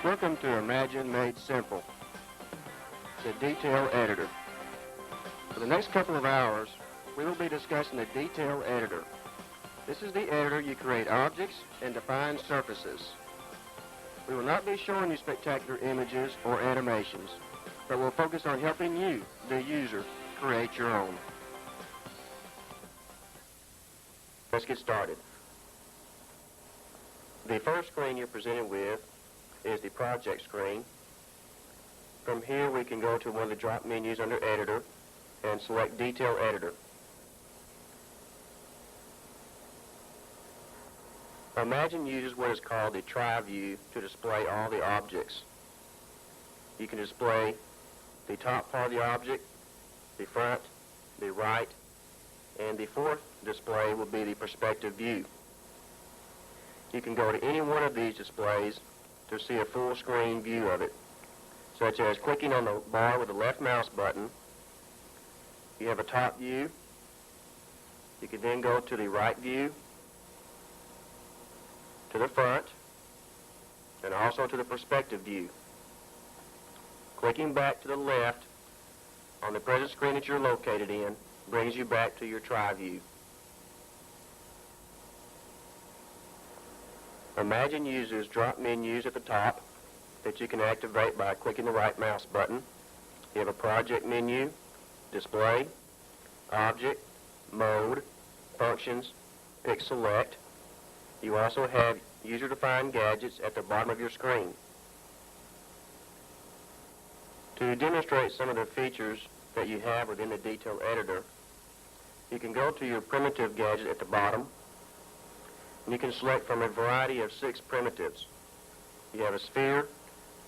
Welcome to Imagine Made Simple, the Detail Editor. For the next couple of hours, we will be discussing the Detail Editor. This is the editor you create objects and define surfaces. We will not be showing you spectacular images or animations, but we'll focus on helping you, the user, create your own. Let's get started. The first screen you're presented with is the project screen. From here we can go to one of the drop menus under Editor and select Detail Editor. Imagine uses what is called the try view to display all the objects. You can display the top part of the object, the front, the right, and the fourth display will be the perspective view. You can go to any one of these displays to see a full screen view of it, such as clicking on the bar with the left mouse button. You have a top view. You can then go to the right view, to the front, and also to the perspective view. Clicking back to the left on the present screen that you're located in brings you back to your try view. Imagine uses drop menus at the top that you can activate by clicking the right mouse button. You have a project menu, display, object, mode, functions, pick select. You also have user-defined gadgets at the bottom of your screen. To demonstrate some of the features that you have within the Detail Editor, you can go to your primitive gadget at the bottom, and you can select from a variety of 6 primitives. You have a sphere,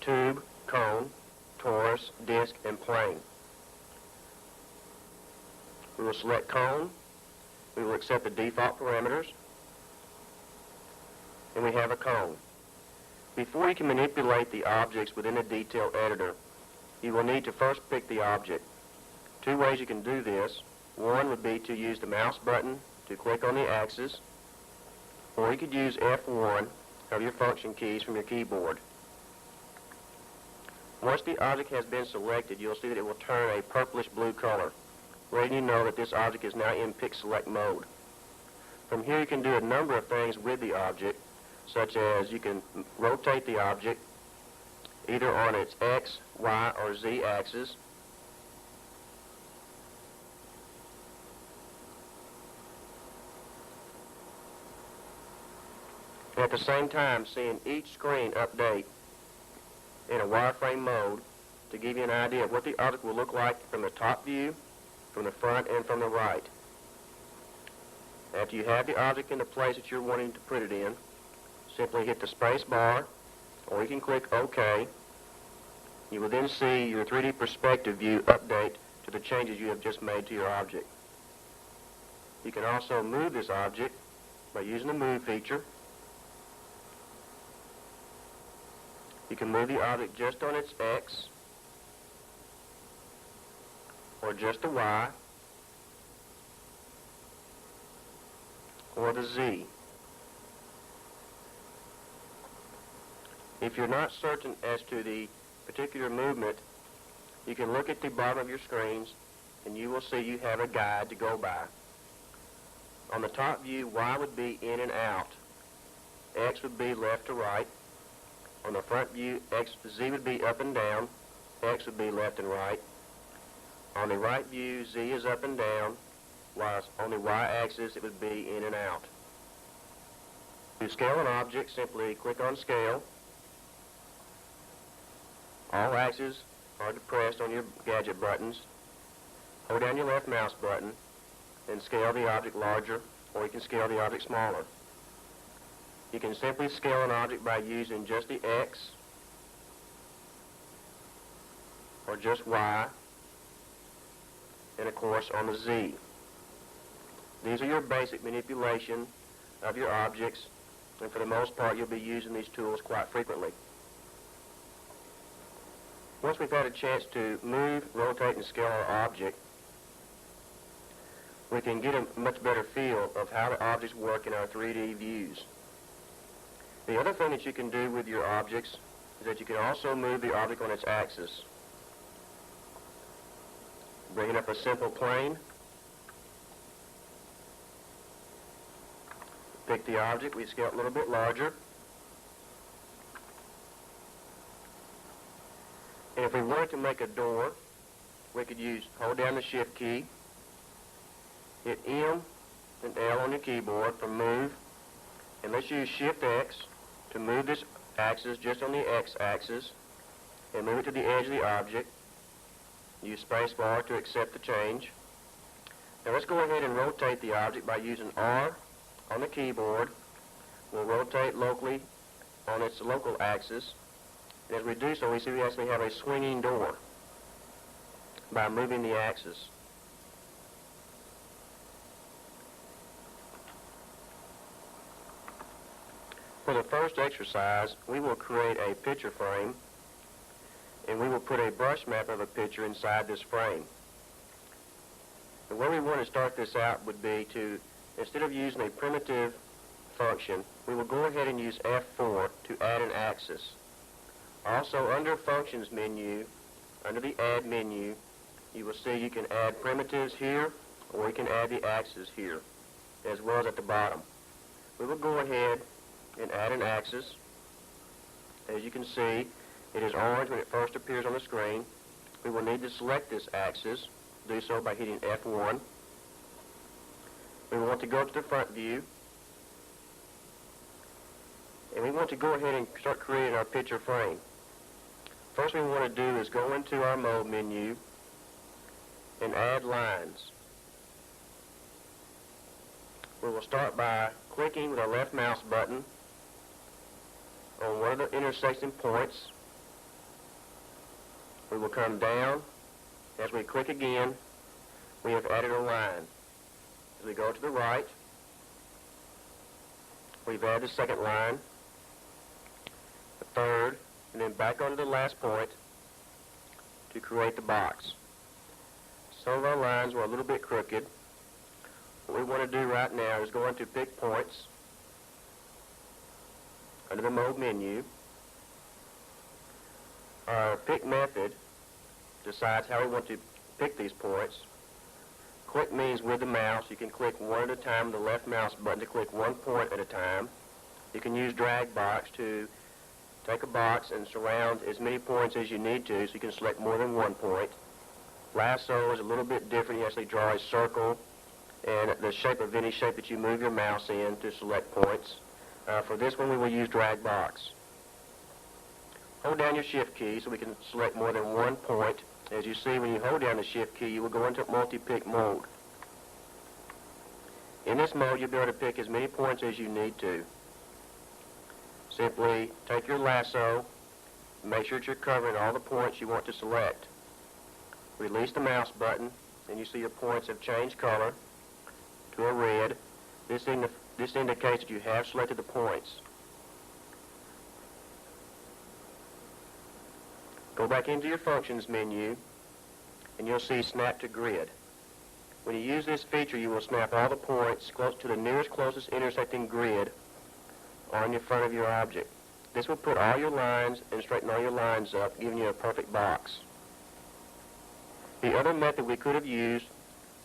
tube, cone, torus, disc, and plane. We will select cone. We will accept the default parameters, and we have a cone. Before you can manipulate the objects within the Detail Editor, you will need to first pick the object. 2 ways you can do this. One would be to use the mouse button to click on the axis, or you could use F1 of your function keys from your keyboard. Once the object has been selected, you'll see that it will turn a purplish blue color, letting you know that this object is now in pick select mode. From here you can do a number of things with the object, such as you can rotate the object either on its X, Y, or Z axis. At the same time, seeing each screen update in a wireframe mode to give you an idea of what the object will look like from the top view, from the front, and from the right. After you have the object in the place that you're wanting to put it in, simply hit the space bar, or you can click OK. You will then see your 3D perspective view update to the changes you have just made to your object. You can also move this object by using the Move feature. You can move the object just on its X, or just the Y, or the Z. If you're not certain as to the particular movement, you can look at the bottom of your screens and you will see you have a guide to go by. On the top view, Y would be in and out. X would be left to right. On the front view, Z would be up and down. X would be left and right. On the right view, Z is up and down, whilst on the Y-axis it would be in and out. To scale an object, simply click on Scale. All axes are depressed on your gadget buttons. Hold down your left mouse button and scale the object larger, or you can scale the object smaller. You can simply scale an object by using just the X, or just Y, and of course on the Z. These are your basic manipulation of your objects, and for the most part you'll be using these tools quite frequently. Once we've had a chance to move, rotate, and scale our object, we can get a much better feel of how the objects work in our 3D views. The other thing that you can do with your objects is that you can also move the object on its axis. Bringing up a simple plane. Pick the object, we scale it a little bit larger. And if we wanted to make a door, we could hold down the Shift key, hit M and L on your keyboard for move, and let's use Shift X to move this axis just on the X axis and move it to the edge of the object. Use spacebar to accept the change. Now let's go ahead and rotate the object by using R on the keyboard. We'll rotate locally on its local axis. And as we do so, we see we actually have a swinging door by moving the axis. For the first exercise, we will create a picture frame, and we will put a brush map of a picture inside this frame. The way we want to start this out would be to, instead of using a primitive function, we will go ahead and use F4 to add an axis. Also, under Functions menu, under the Add menu, you will see you can add primitives here, or you can add the axis here, as well as at the bottom. We will go ahead and add an axis. As you can see, it is orange when it first appears on the screen. We will need to select this axis. Do so by hitting F1. We want to go to the front view, and we want to go ahead and start creating our picture frame. First thing we want to do is go into our Mode menu and add lines. We will start by clicking with our left mouse button on one of the intersecting points. We will come down. As we click again, we have added a line. As we go to the right, we've added the second line, the third, and then back onto the last point to create the box. Some of our lines were a little bit crooked. What we want to do right now is go into Pick Points under the Mode menu. Our pick method decides how we want to pick these points. Click means with the mouse. You can click one at a time with the left mouse button to click one point at a time. You can use drag box to take a box and surround as many points as you need to, so you can select more than one point. Lasso is a little bit different. You actually draw a circle and the shape of any shape that you move your mouse in to select points. For this one, we will use drag box. Hold down your Shift key so we can select more than one point. As you see, when you hold down the Shift key, you will go into multi-pick mode. In this mode, you'll be able to pick as many points as you need to. Simply take your lasso, make sure that you're covering all the points you want to select. Release the mouse button, and you see your points have changed color to a red. This indicates that you have selected the points. Go back into your Functions menu, and you'll see Snap to Grid. When you use this feature, you will snap all the points close to the nearest closest intersecting grid on your front of your object. This will put all your lines and straighten all your lines up, giving you a perfect box. The other method we could have used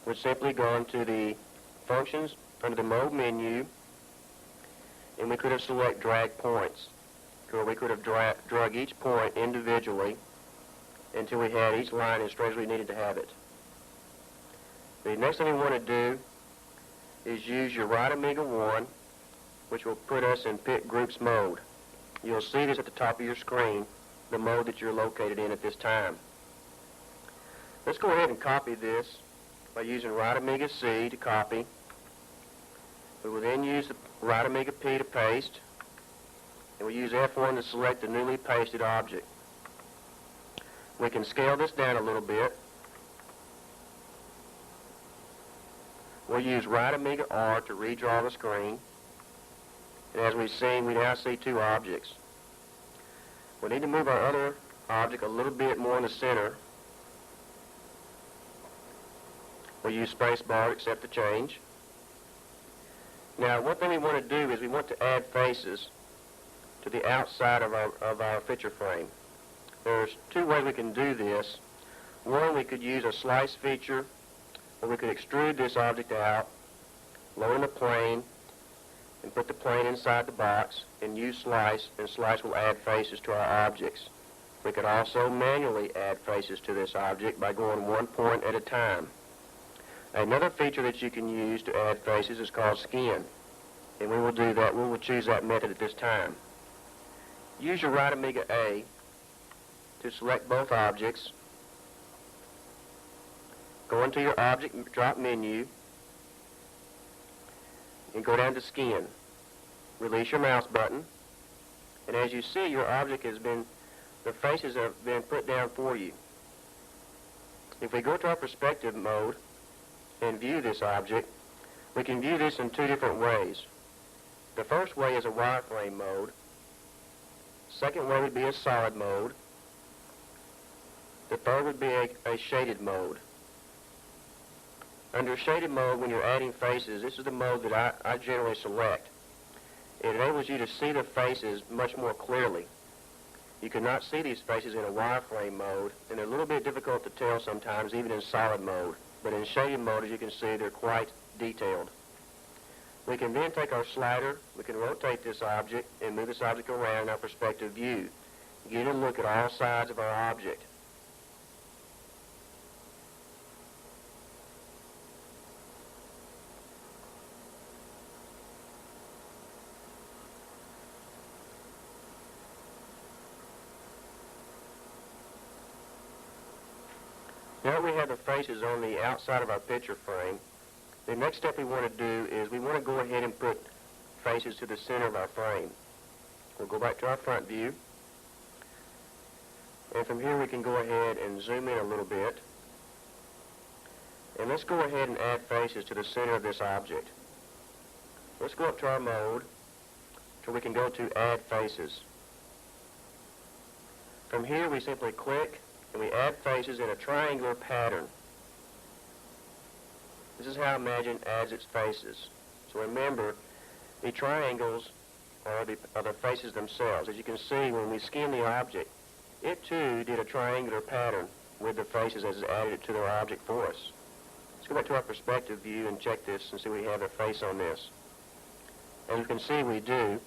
would simply go into the Functions under the Mode menu, and we could have select Drag Points, or we could have drug each point individually until we had each line as straight as we needed to have it. The next thing we want to do is use your right Amiga 1, which will put us in Pick Groups mode. You'll see this at the top of your screen, the mode that you're located in at this time. Let's go ahead and copy this by using right Amiga C to copy. We will then use the right Amiga P to paste, and we'll use F1 to select the newly pasted object. We can scale this down a little bit. We'll use right Amiga R to redraw the screen. And as we've seen, we now see two objects. We need to move our other object a little bit more in the center. We'll use spacebar to accept the change. Now, one thing we want to do is we want to add faces. to the outside of our picture frame. There's two ways we can do this. One, we could use a slice feature, or we could extrude this object out, load in a plane, and put the plane inside the box, and use slice, and slice will add faces to our objects. We could also manually add faces to this object by going one point at a time. Another feature that you can use to add faces is called skin, and we will do that. We will choose that method at this time. Use your right Amiga A to select both objects. Go into your object drop menu and go down to Skin. Release your mouse button, and as you see, your object has been, the faces have been put down for you. If we go to our perspective mode and view this object, we can view this in two different ways. The first way is a wireframe mode. Second way would be a solid mode. The third would be a shaded mode. Under shaded mode, when you're adding faces, this is the mode that I generally select. It enables you to see the faces much more clearly. You cannot see these faces in a wireframe mode, and they're a little bit difficult to tell sometimes, even in solid mode. But in shaded mode, as you can see, they're quite detailed. We can then take our slider, we can rotate this object, and move this object around in our perspective view. Get a look at all sides of our object. Now that we have the faces on the outside of our picture frame, the next step we want to do is we want to go ahead and put faces to the center of our frame. We'll go back to our front view, and from here we can go ahead and zoom in a little bit, and let's go ahead and add faces to the center of this object. Let's go up to our mode so we can go to Add Faces. From here we simply click and we add faces in a triangular pattern. This is how Imagine adds its faces. So remember, the triangles are the faces themselves. As you can see, when we skin the object, it too did a triangular pattern with the faces as it added it to their object for us. Let's go back to our perspective view and check this and see we have a face on this. As you can see, we do.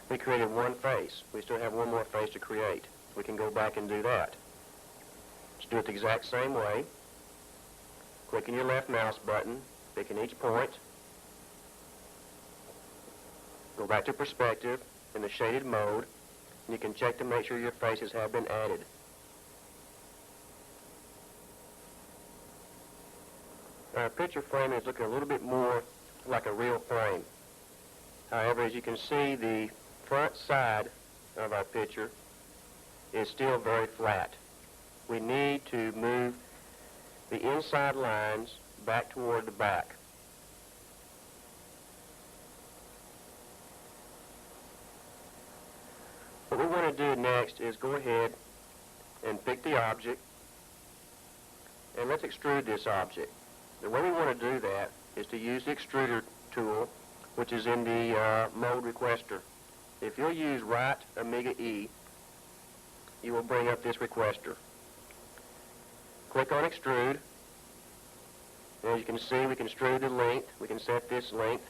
We created one face. We still have one more face to create. We can go back and do that. Let's do it the exact same way. Clicking your left mouse button, picking each point. Go back to perspective in the shaded mode, and you can check to make sure your faces have been added. Our picture frame is looking a little bit more like a real frame. However, as you can see, the front side of our picture is still very flat. We need to move the inside lines back toward the back. What we want to do next is go ahead and pick the object, and let's extrude this object. The way we want to do that is to use the Extruder Tool, which is in the mode requester. If you'll use right Amiga E, you will bring up this requester. Click on Extrude. As you can see, we can extrude the length. We can set this length.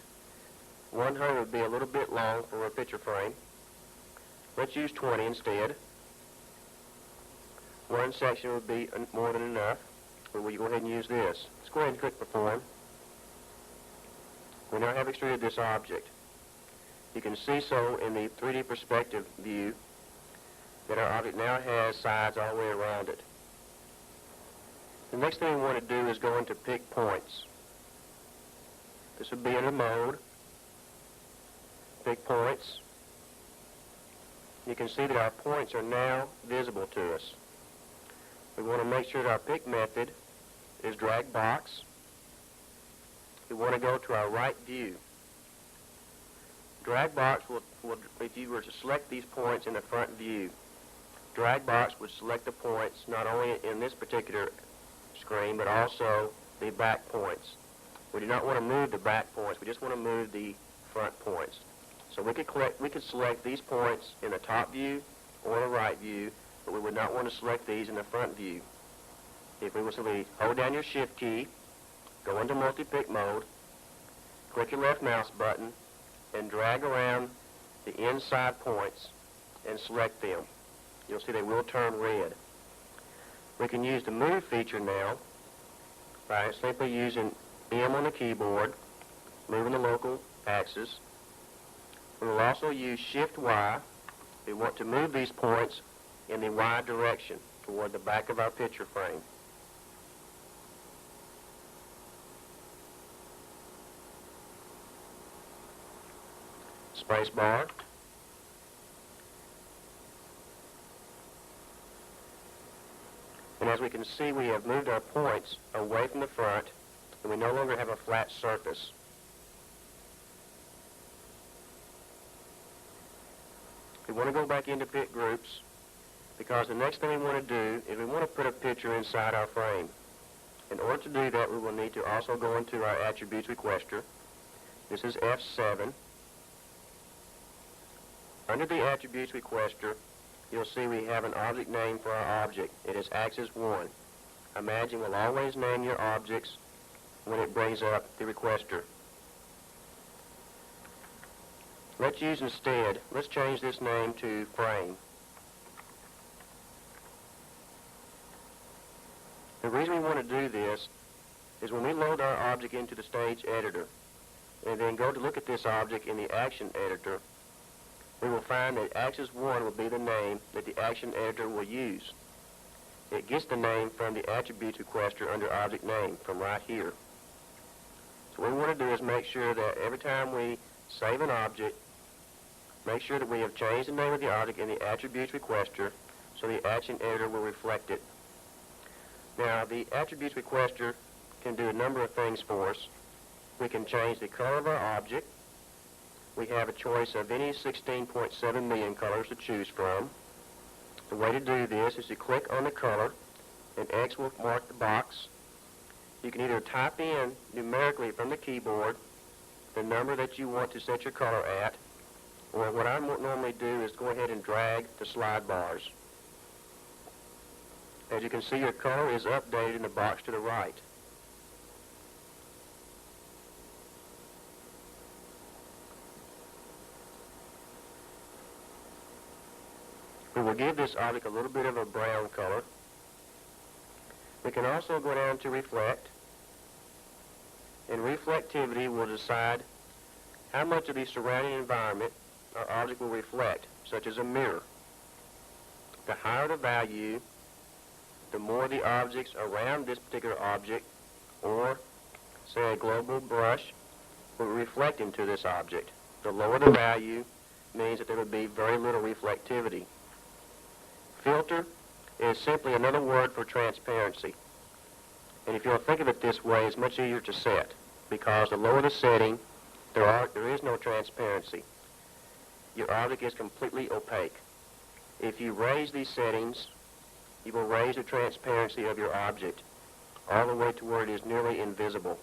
100 would be a little bit long for a picture frame. Let's use 20 instead. One section would be more than enough. But we'll go ahead and use this. Let's go ahead and click Perform. We now have extruded this object. You can see so in the 3D perspective view that our object now has sides all the way around it. The next thing we want to do is go into Pick Points. This would be in the mode, Pick Points. You can see that our points are now visible to us. We want to make sure that our pick method is drag box. We want to go to our right view. Drag box will, if you were to select these points in the front view, drag box would select the points not only in this particular screen, but also the back points. We do not want to move the back points. We just want to move the front points. So we could select these points in the top view or the right view, but we would not want to select these in the front view. If we will simply hold down your Shift key, go into multi-pick mode, click your left mouse button, and drag around the inside points and select them. You'll see they will turn red. We can use the Move feature now by simply using M on the keyboard, moving the local axis. We will also use Shift-Y. We want to move these points in the Y direction toward the back of our picture frame. Space bar. And as we can see, we have moved our points away from the front, and we no longer have a flat surface. We want to go back into pick groups, because the next thing we want to do is we want to put a picture inside our frame. In order to do that, we will need to also go into our Attributes Requester. This is F7. Under the Attributes Requester, you'll see we have an object name for our object. It is Axis 1. Imagine we'll always name your objects when it brings up the requester. Let's change this name to Frame. The reason we want to do this is when we load our object into the stage editor and then go to look at this object in the action editor, we will find that Axis 1 will be the name that the action editor will use. It gets the name from the Attributes Requester under Object Name from right here. So what we want to do is make sure that every time we save an object, make sure that we have changed the name of the object in the Attributes Requester so the action editor will reflect it. Now, the Attributes Requester can do a number of things for us. We can change the color of our object. We have a choice of any 16.7 million colors to choose from. The way to do this is to click on the color, and X will mark the box. You can either type in numerically from the keyboard the number that you want to set your color at, or what I normally do is go ahead and drag the slide bars. As you can see, your color is updated in the box to the right. We will give this object a little bit of a brown color. We can also go down to Reflect, and Reflectivity will decide how much of the surrounding environment our object will reflect, such as a mirror. The higher the value, the more the objects around this particular object, or say a global brush, will reflect into this object. The lower the value means that there would be very little reflectivity. Filter is simply another word for transparency. And if you'll think of it this way, it's much easier to set, because the lower the setting, there is no transparency. Your object is completely opaque. If you raise these settings, you will raise the transparency of your object all the way to where it is nearly invisible.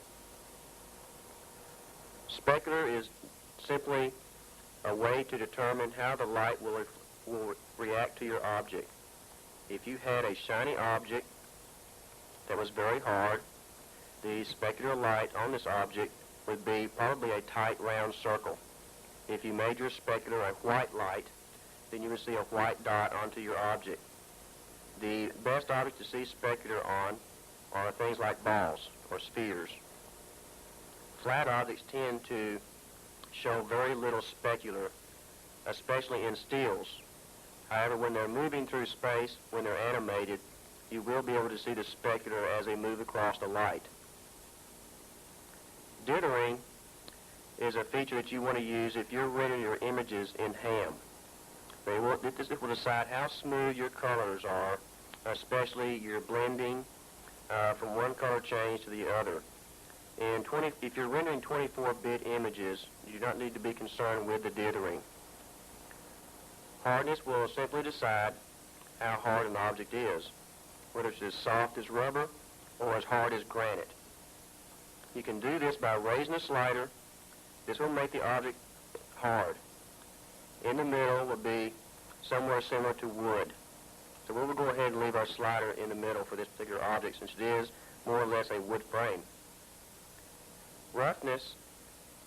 Specular is simply a way to determine how the light will react to your object. If you had a shiny object that was very hard, the specular light on this object would be probably a tight round circle. If you made your specular a white light, then you would see a white dot onto your object. The best objects to see specular on are things like balls or spheres. Flat objects tend to show very little specular, especially in stills. However, when they're moving through space, when they're animated, you will be able to see the specular as they move across the light. Dittering is a feature that you want to use if you're rendering your images in ham. This will decide how smooth your colors are, especially your blending from one color change to the other. And if you're rendering 24-bit images, you do not need to be concerned with the dithering. Hardness will simply decide how hard an object is, whether it's as soft as rubber or as hard as granite. You can do this by raising the slider. This will make the object hard. In the middle will be somewhere similar to wood. So we'll go ahead and leave our slider in the middle for this particular object since it is more or less a wood frame. Roughness,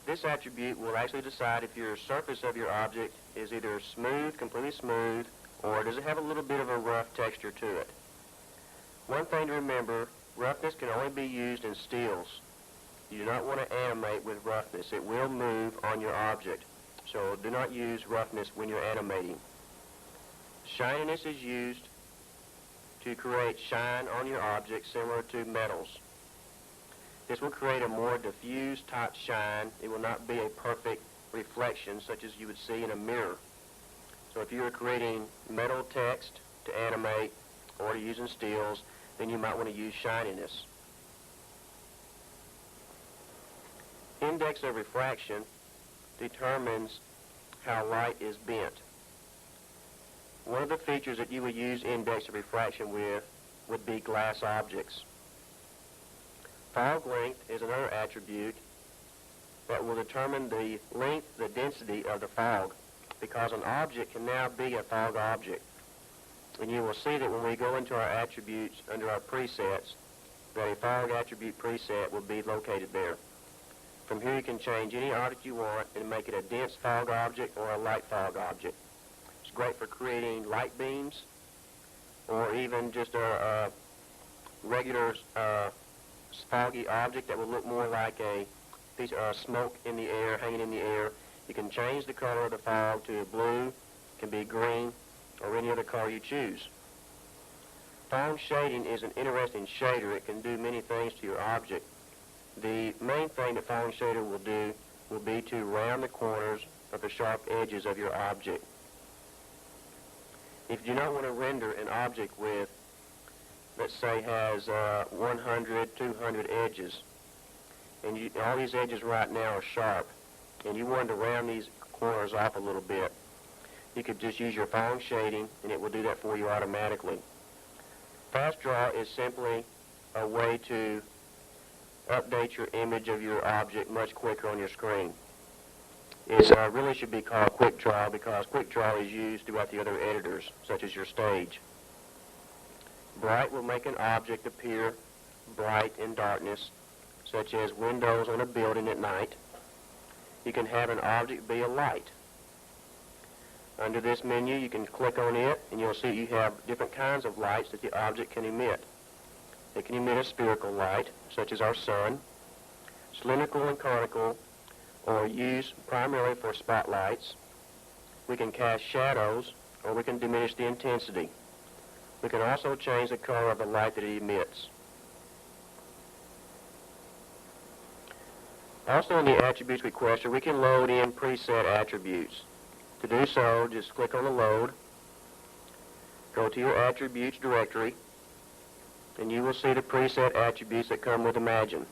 this attribute will actually decide if your surface of your object is either smooth, completely smooth, or does it have a little bit of a rough texture to it. One thing to remember, roughness can only be used in steels. You do not want to animate with roughness. It will move on your object. So do not use roughness when you're animating. Shininess is used to create shine on your object similar to metals. This will create a more diffused type shine. It will not be a perfect reflection such as you would see in a mirror. So if you are creating metal text to animate or using steels, then you might want to use shininess. Index of refraction determines how light is bent. One of the features that you would use index of refraction with would be glass objects. Fog length is another attribute that will determine the length, the density of the fog, because an object can now be a fog object. And you will see that when we go into our attributes under our presets, that a fog attribute preset will be located there. From here you can change any object you want and make it a dense fog object or a light fog object. It's great for creating light beams or even just a regular foggy object that will look more like a piece of smoke in the air, hanging in the air. You can change the color of the fog to blue, it can be green, or any other color you choose. Foam shading is an interesting shader. It can do many things to your object. The main thing that foam shader will do will be to round the corners of the sharp edges of your object. If you do not want to render an object with, let's say, has 100, 200 edges, and all these edges right now are sharp, and you want to round these corners off a little bit, you could just use your foam shading, and it will do that for you automatically. Fast draw is simply a way to update your image of your object much quicker on your screen. It really should be called quick draw because quick draw is used throughout the other editors, such as your stage. Bright will make an object appear bright in darkness, such as windows on a building at night. You can have an object be a light. Under this menu, you can click on it, and you'll see you have different kinds of lights that the object can emit. It can emit a spherical light, such as our sun, cylindrical and conical, or used primarily for spotlights. We can cast shadows, or we can diminish the intensity. We can also change the color of the light that it emits. Also in the Attributes Requester, we can load in preset attributes. To do so, just click on the load, go to your Attributes directory, and you will see the preset attributes that come with Imagine.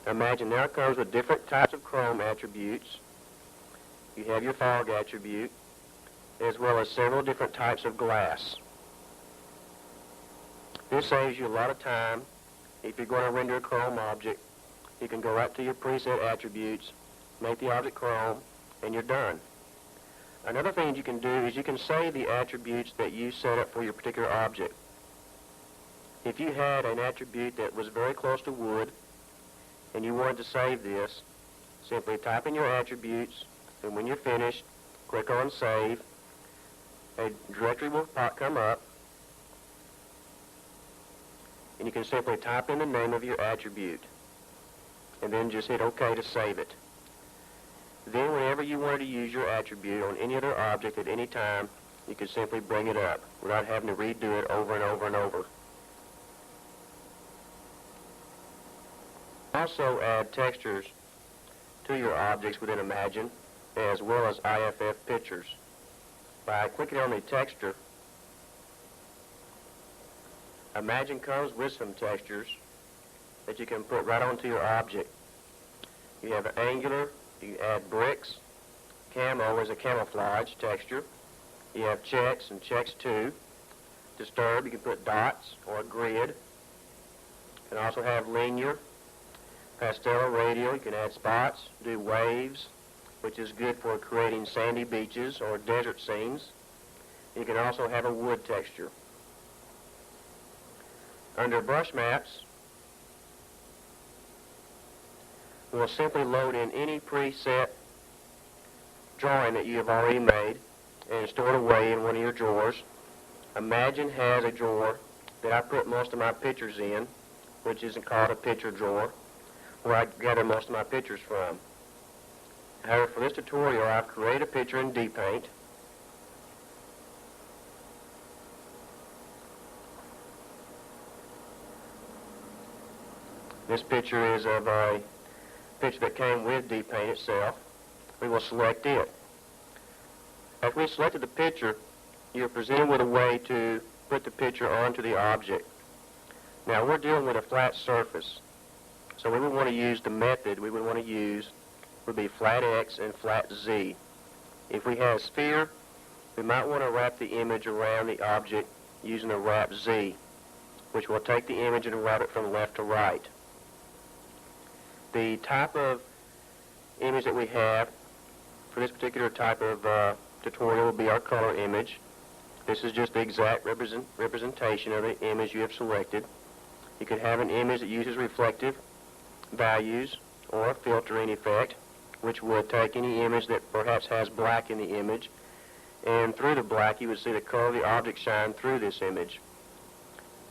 Imagine now comes with different types of chrome attributes. You have your fog attribute, as well as several different types of glass. This saves you a lot of time. If you're going to render a chrome object, you can go right to your preset attributes, make the object chrome, and you're done. Another thing you can do is you can save the attributes that you set up for your particular object. If you had an attribute that was very close to wood, and you wanted to save this, simply type in your attributes, and when you're finished, click on Save. A directory will come up, and you can simply type in the name of your attribute, and then just hit OK to save it. Then whenever you wanted to use your attribute on any other object at any time, you could simply bring it up without having to redo it over and over and over. Also add textures to your objects within Imagine, as well as IFF pictures. By clicking on the texture, Imagine comes with some textures that you can put right onto your object. You have an angular, you add bricks, camo is a camouflage texture. You have checks and checks 2. Disturb, you can put dots or a grid. You can also have linear. Pastel or radial, you can add spots, do waves, which is good for creating sandy beaches or desert scenes. You can also have a wood texture. Under brush maps, we'll simply load in any preset drawing that you have already made and store it away in one of your drawers. Imagine has a drawer that I put most of my pictures in, which is called a picture drawer, where I gather most of my pictures from. However, for this tutorial, I've created a picture in D-Paint. This picture is of a picture that came with D-Paint itself. We will select it. After we selected the picture, you're presented with a way to put the picture onto the object. Now we're dealing with a flat surface, so we would want to use the method we would want to use would be flat X and flat Z. If we had a sphere, we might want to wrap the image around the object using the wrap Z, which will take the image and wrap it from left to right. The type of image that we have for this particular type of tutorial will be our color image. This is just the exact representation of the image you have selected. You could have an image that uses reflective values or a filtering effect, which would take any image that perhaps has black in the image, and through the black you would see the color of the object shine through this image.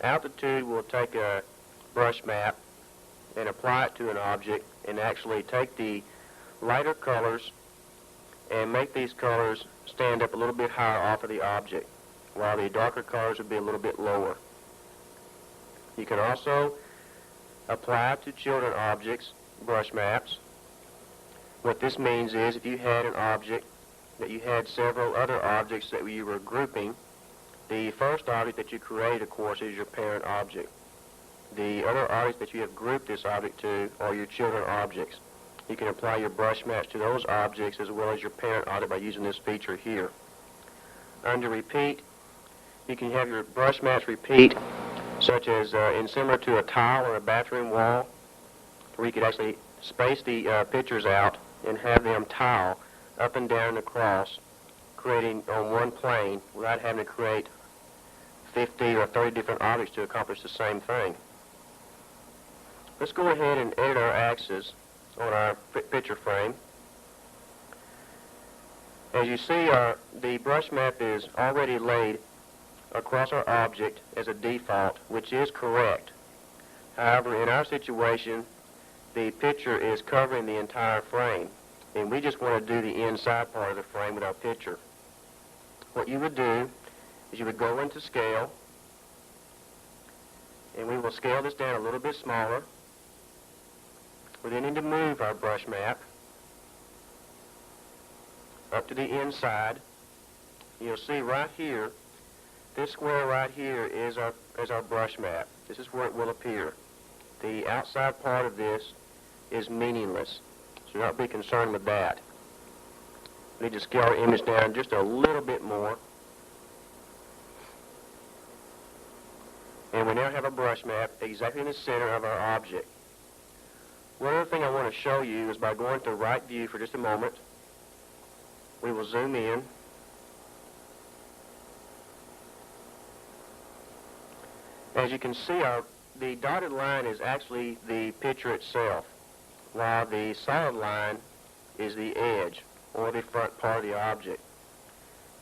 Altitude will take a brush map and apply it to an object and actually take the lighter colors and make these colors stand up a little bit higher off of the object, while the darker colors would be a little bit lower. You can also apply to children objects brush maps. What this means is if you had an object that you had several other objects that you were grouping, the first object that you create, of course, is your parent object. The other objects that you have grouped this object to are your children objects. You can apply your brush maps to those objects as well as your parent object by using this feature here. Under repeat, you can have your brush maps repeat, such as in similar to a tile or a bathroom wall, where you could actually space the pictures out and have them tile up and down and across, creating on one plane without having to create 50 or 30 different objects to accomplish the same thing. Let's go ahead and edit our axis on our picture frame. As you see, the brush map is already laid across our object as a default, which is correct. However, in our situation, the picture is covering the entire frame, and we just want to do the inside part of the frame with our picture. What you would do is you would go into Scale, and we will scale this down a little bit smaller. We then need to move our brush map up to the inside. You'll see right here, this square right here is our brush map. This is where it will appear. The outside part of this is meaningless, so do not be concerned with that. We need to scale our image down just a little bit more. And we now have a brush map exactly in the center of our object. One other thing I want to show you is by going to right view for just a moment, we will zoom in. As you can see, the dotted line is actually the picture itself, while the solid line is the edge, or the front part of the object.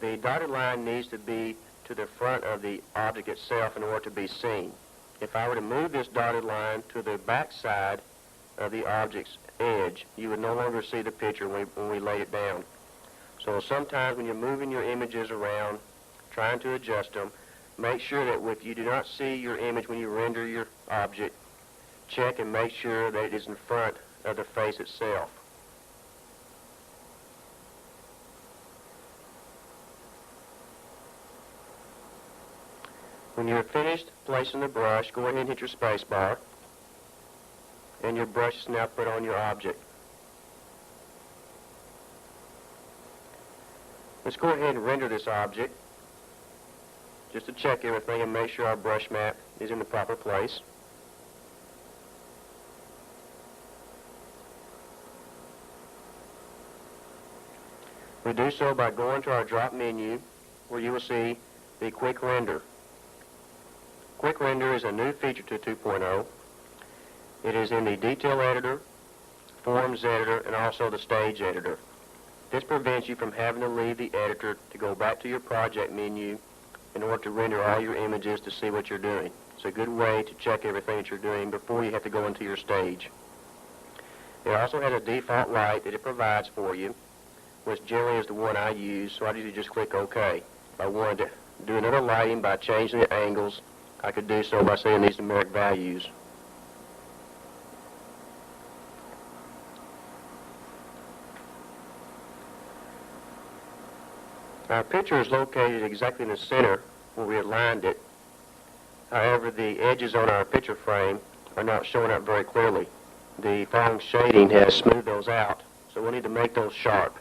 The dotted line needs to be to the front of the object itself in order to be seen. If I were to move this dotted line to the back side of the object's edge, you would no longer see the picture when we laid it down. So sometimes when you're moving your images around, trying to adjust them, make sure that if you do not see your image when you render your object, check and make sure that it is in front of the face itself. When you're finished placing the brush, go ahead and hit your space bar, and your brush is now put on your object. Let's go ahead and render this object just to check everything and make sure our brush map is in the proper place. We do so by going to our drop menu where you will see the Quick Render. Quick Render is a new feature to 2.0. It is in the Detail Editor, Forms Editor, and also the Stage Editor. This prevents you from having to leave the editor to go back to your project menu in order to render all your images to see what you're doing. It's a good way to check everything that you're doing before you have to go into your stage. It also has a default light that it provides for you, which generally is the one I use, so I usually just click OK. If I wanted to do another lighting by changing the angles, I could do so by setting these numeric values. Our picture is located exactly in the center where we aligned it. However, the edges on our picture frame are not showing up very clearly. The foam shading has smoothed those out, so we'll need to make those sharp.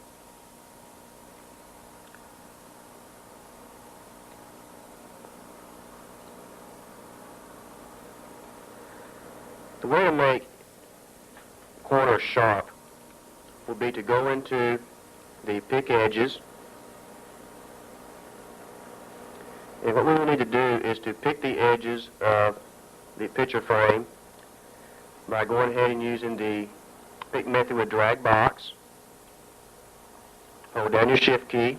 The way to make corners sharp will be to go into the Pick Edges. And what we will need to do is to pick the edges of the picture frame by going ahead and using the pick method with drag box. Hold down your shift key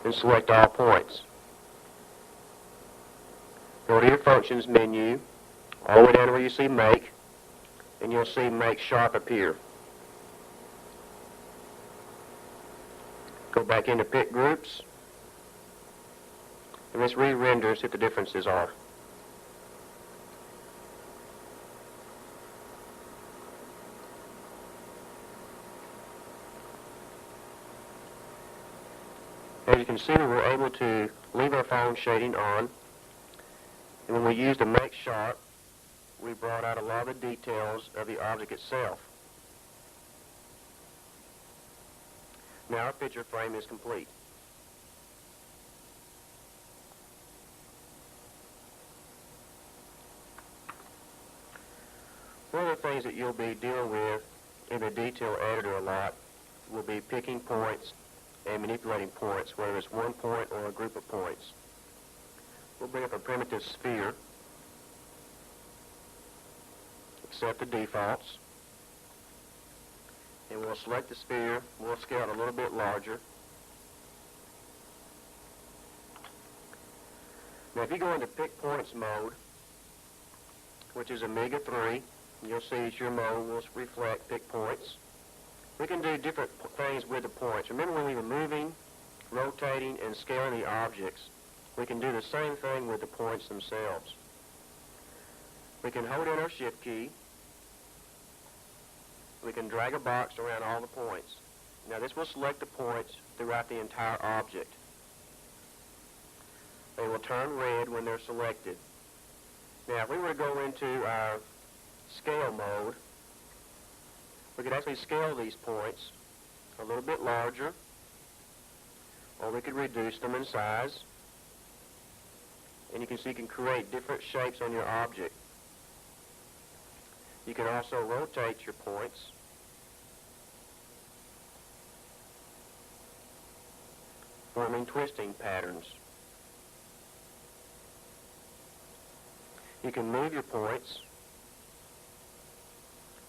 and select all points. Go to your functions menu, all the way down to where you see make, and you'll see make sharp appear. Go back into pick groups, and let's re-render and see what the differences are. As you can see, we're able to leave our foam shading on. And when we used the Make Sharp, we brought out a lot of the details of the object itself. Now our picture frame is complete. One of the things that you'll be dealing with in the Detail Editor a lot will be picking points and manipulating points, whether it's one point or a group of points. We'll bring up a primitive sphere, accept the defaults, and we'll select the sphere. We'll scale it a little bit larger. Now if you go into Pick Points mode, which is Amiga 3, you'll see that your mode will reflect Pick Points. We can do different things with the points. Remember, when we were moving, rotating, and scaling the objects, we can do the same thing with the points themselves. We can hold in our shift key. We can drag a box around all the points. Now this will select the points throughout the entire object. They will turn red when they're selected. Now if we were to go into our scale mode, we could actually scale these points a little bit larger, or we could reduce them in size. And you can see you can create different shapes on your object. You can also rotate your points. Forming twisting patterns. You can move your points,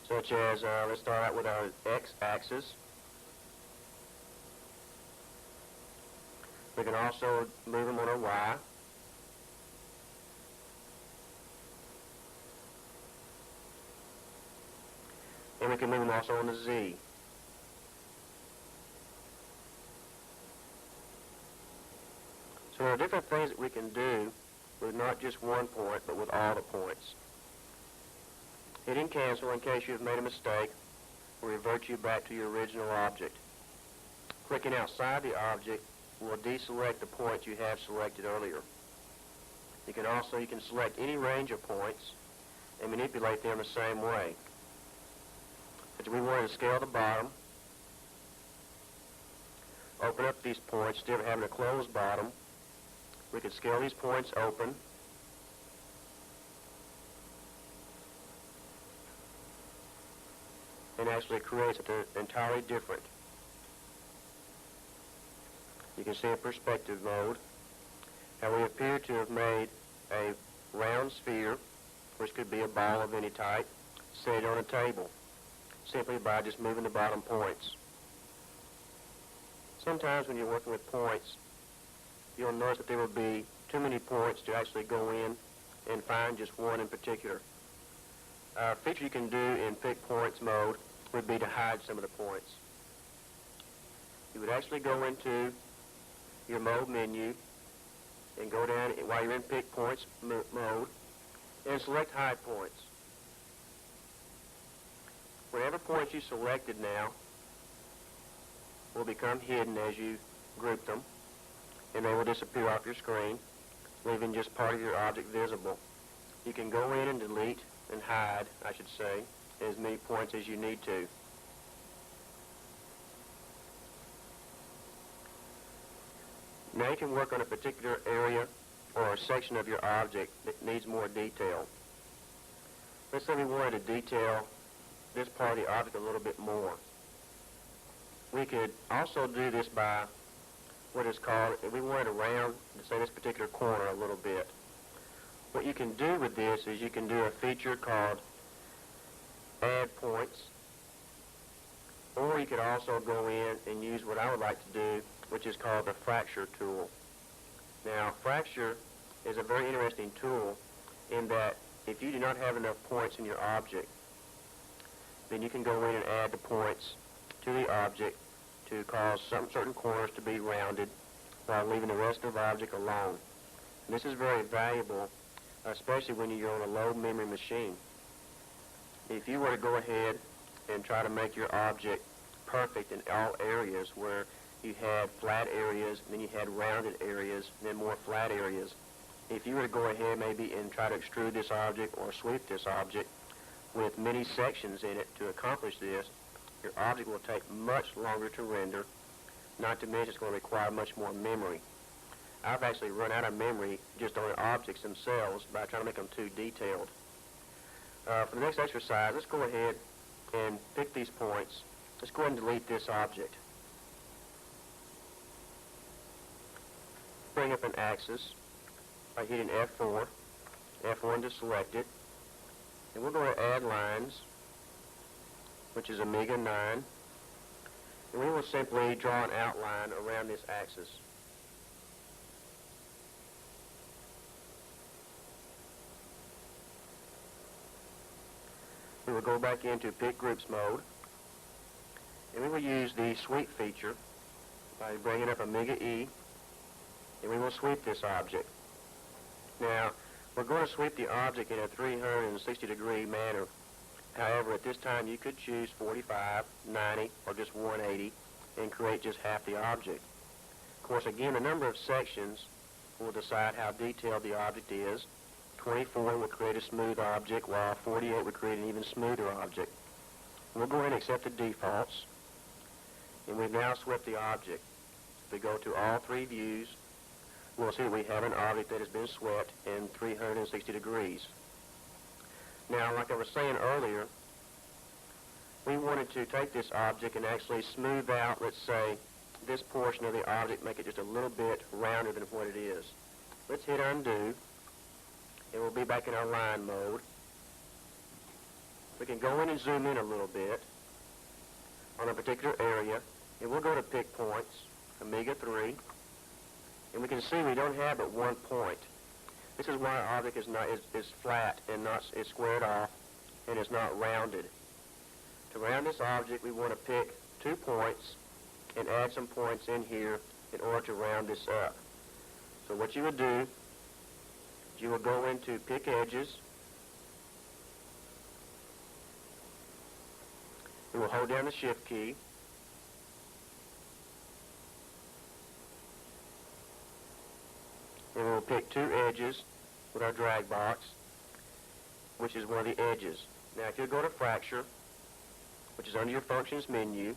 such as, let's start out with our x-axis. We can also move them on a y. And we can move them also on the Z. So there are different things that we can do with not just one point, but with all the points. Hitting cancel in case you have made a mistake will revert you back to your original object. Clicking outside the object will deselect the points you have selected earlier. You can select any range of points and manipulate them the same way. If we wanted to scale the bottom, open up these points, instead of having a closed bottom, we could scale these points open. and actually creates something entirely different. You can see in perspective mode how we appear to have made a round sphere, which could be a ball of any type, set on a table, simply by just moving the bottom points. Sometimes when you're working with points, you'll notice that there will be too many points to actually go in and find just one in particular. A feature you can do in pick points mode would be to hide some of the points. You would actually go into your mode menu and go down while you're in pick points mode and select hide points. Whatever points you selected now will become hidden as you group them, and they will disappear off your screen, leaving just part of your object visible. You can go in and delete and hide, I should say, as many points as you need to. Now you can work on a particular area or a section of your object that needs more detail. Let's say we wanted to detail this part of the object a little bit more. We could also do this by what is called, if we wanted to round, say, this particular corner a little bit. What you can do with this is you can do a feature called Add Points, or you could also go in and use what I would like to do, which is called the Fracture tool. Now, Fracture is a very interesting tool in that if you do not have enough points in your object, then you can go in and add the points to the object to cause some certain corners to be rounded while leaving the rest of the object alone. And this is very valuable, especially when you're on a low memory machine. If you were to go ahead and try to make your object perfect in all areas, where you had flat areas, and then you had rounded areas, and then more flat areas, if you were to go ahead maybe and try to extrude this object or sweep this object with many sections in it to accomplish this, your object will take much longer to render, not to mention it's going to require much more memory. I've actually run out of memory just on the objects themselves by trying to make them too detailed. For the next exercise, let's go ahead and pick these points. Let's go ahead and delete this object. Bring up an axis by hitting F4, F1 to select it, and we're going to add lines, which is Amiga 9, and we will simply draw an outline around this axis. We will go back into Pick Groups mode, and we will use the Sweep feature by bringing up Amiga E, and we will sweep this object. Now, we're going to sweep the object in a 360-degree manner. However, at this time, you could choose 45, 90, or just 180 and create just half the object. Of course, again, the number of sections will decide how detailed the object is. 24 would create a smooth object, while 48 would create an even smoother object. We'll go ahead and accept the defaults, and we've now swept the object. If we go to all three views, we'll see that we have an object that has been swept in 360 degrees. Now, like I was saying earlier, we wanted to take this object and actually smooth out, let's say, this portion of the object, make it just a little bit rounder than what it is. Let's hit undo, and we'll be back in our line mode. We can go in and zoom in a little bit on a particular area, and we'll go to Pick Points, Amiga 3, and we can see we don't have but one point. This is why our object is flat and is squared off and is not rounded. To round this object, we want to pick 2 points and add some points in here in order to round this up. So what you would do, you will go into Pick Edges. You will hold down the Shift key. And we'll pick 2 edges with our drag box, which is one of the edges. Now, if you go to Fracture, which is under your Functions menu,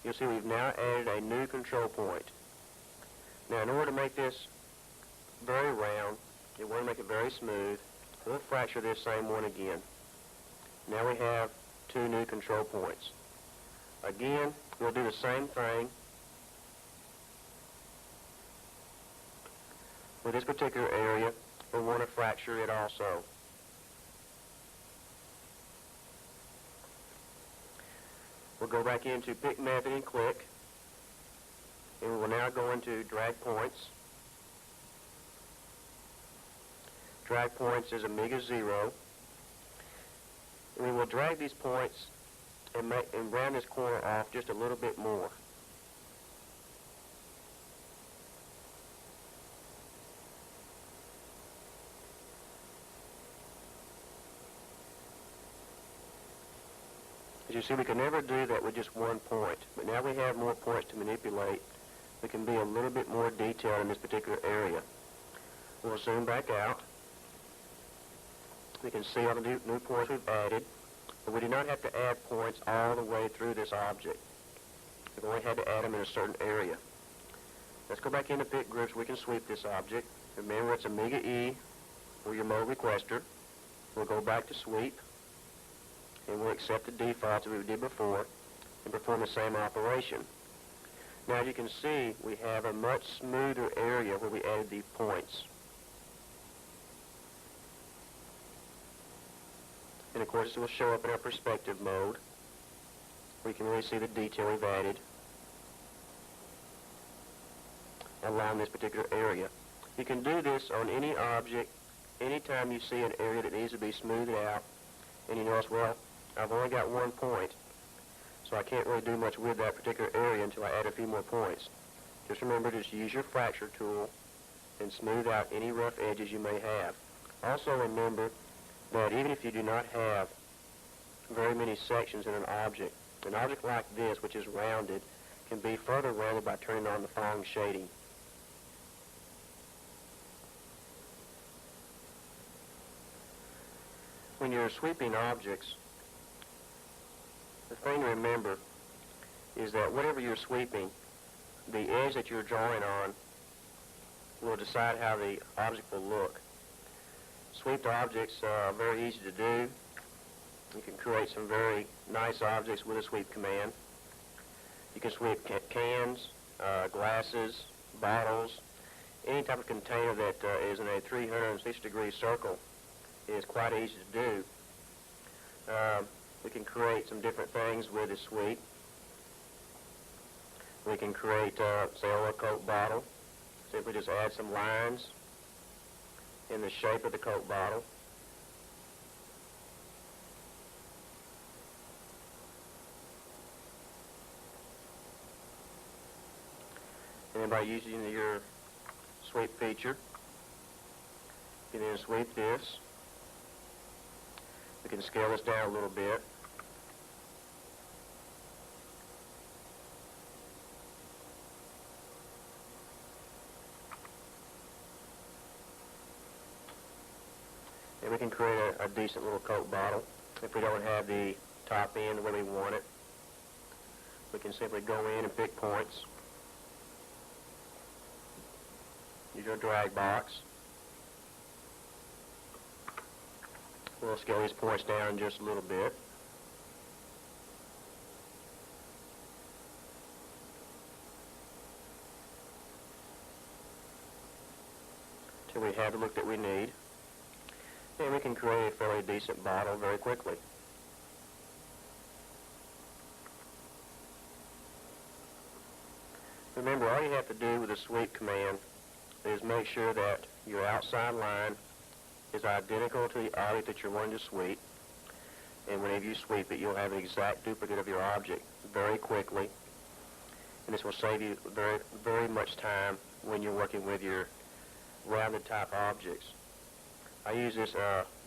you'll see we've now added a new control point. Now, in order to make this very round, you want to make it very smooth, we'll fracture this same one again. Now we have 2 new control points. Again, we'll do the same thing with this particular area. We'll want to fracture it also. We'll go back into Pick Method and click, and we will now go into Drag Points. Drag Points is Amiga 0. And we will drag these points and round this corner off just a little bit more. As you see, we can never do that with just one point, but now we have more points to manipulate. We can be a little bit more detailed in this particular area. We'll zoom back out. We can see all the new points we've added, but we do not have to add points all the way through this object. We've only had to add them in a certain area. Let's go back into Pick Groups. We can sweep this object. Remember, it's Amiga E or your mode requester. We'll go back to Sweep, and we'll accept the defaults that we did before and perform the same operation. Now, as you can see, we have a much smoother area where we added the points. And of course, this will show up in our perspective mode. We can really see the detail we've added along this particular area. You can do this on any object anytime you see an area that needs to be smoothed out and you notice, well, I've only got one point, so I can't really do much with that particular area until I add a few more points. Just remember to use your Fracture tool and smooth out any rough edges you may have. Also remember that even if you do not have very many sections in an object like this, which is rounded, can be further rounded by turning on the Phong shading. When you're sweeping objects, the thing to remember is that whatever you're sweeping, the edge that you're drawing on will decide how the object will look. Sweeped objects are very easy to do. You can create some very nice objects with a sweep command. You can sweep cans, glasses, bottles, any type of container that is in a 360-degree circle is quite easy to do. We can create some different things with this sweep. We can create, say, a Coke bottle. Simply just add some lines in the shape of the Coke bottle. And then by using your sweep feature, you can then sweep this. We can scale this down a little bit. And we can create a decent little Coke bottle. If we don't have the top end the way we want it, we can simply go in and pick points. Use your drag box. We'll scale these points down just a little bit. Till we have the look that we need. And we can create a fairly decent bottle very quickly. Remember, all you have to do with the sweep command is make sure that your outside line is identical to the object that you're wanting to sweep. And whenever you sweep it, you'll have an exact duplicate of your object very quickly. And this will save you very, very much time when you're working with your rounded type objects. I use this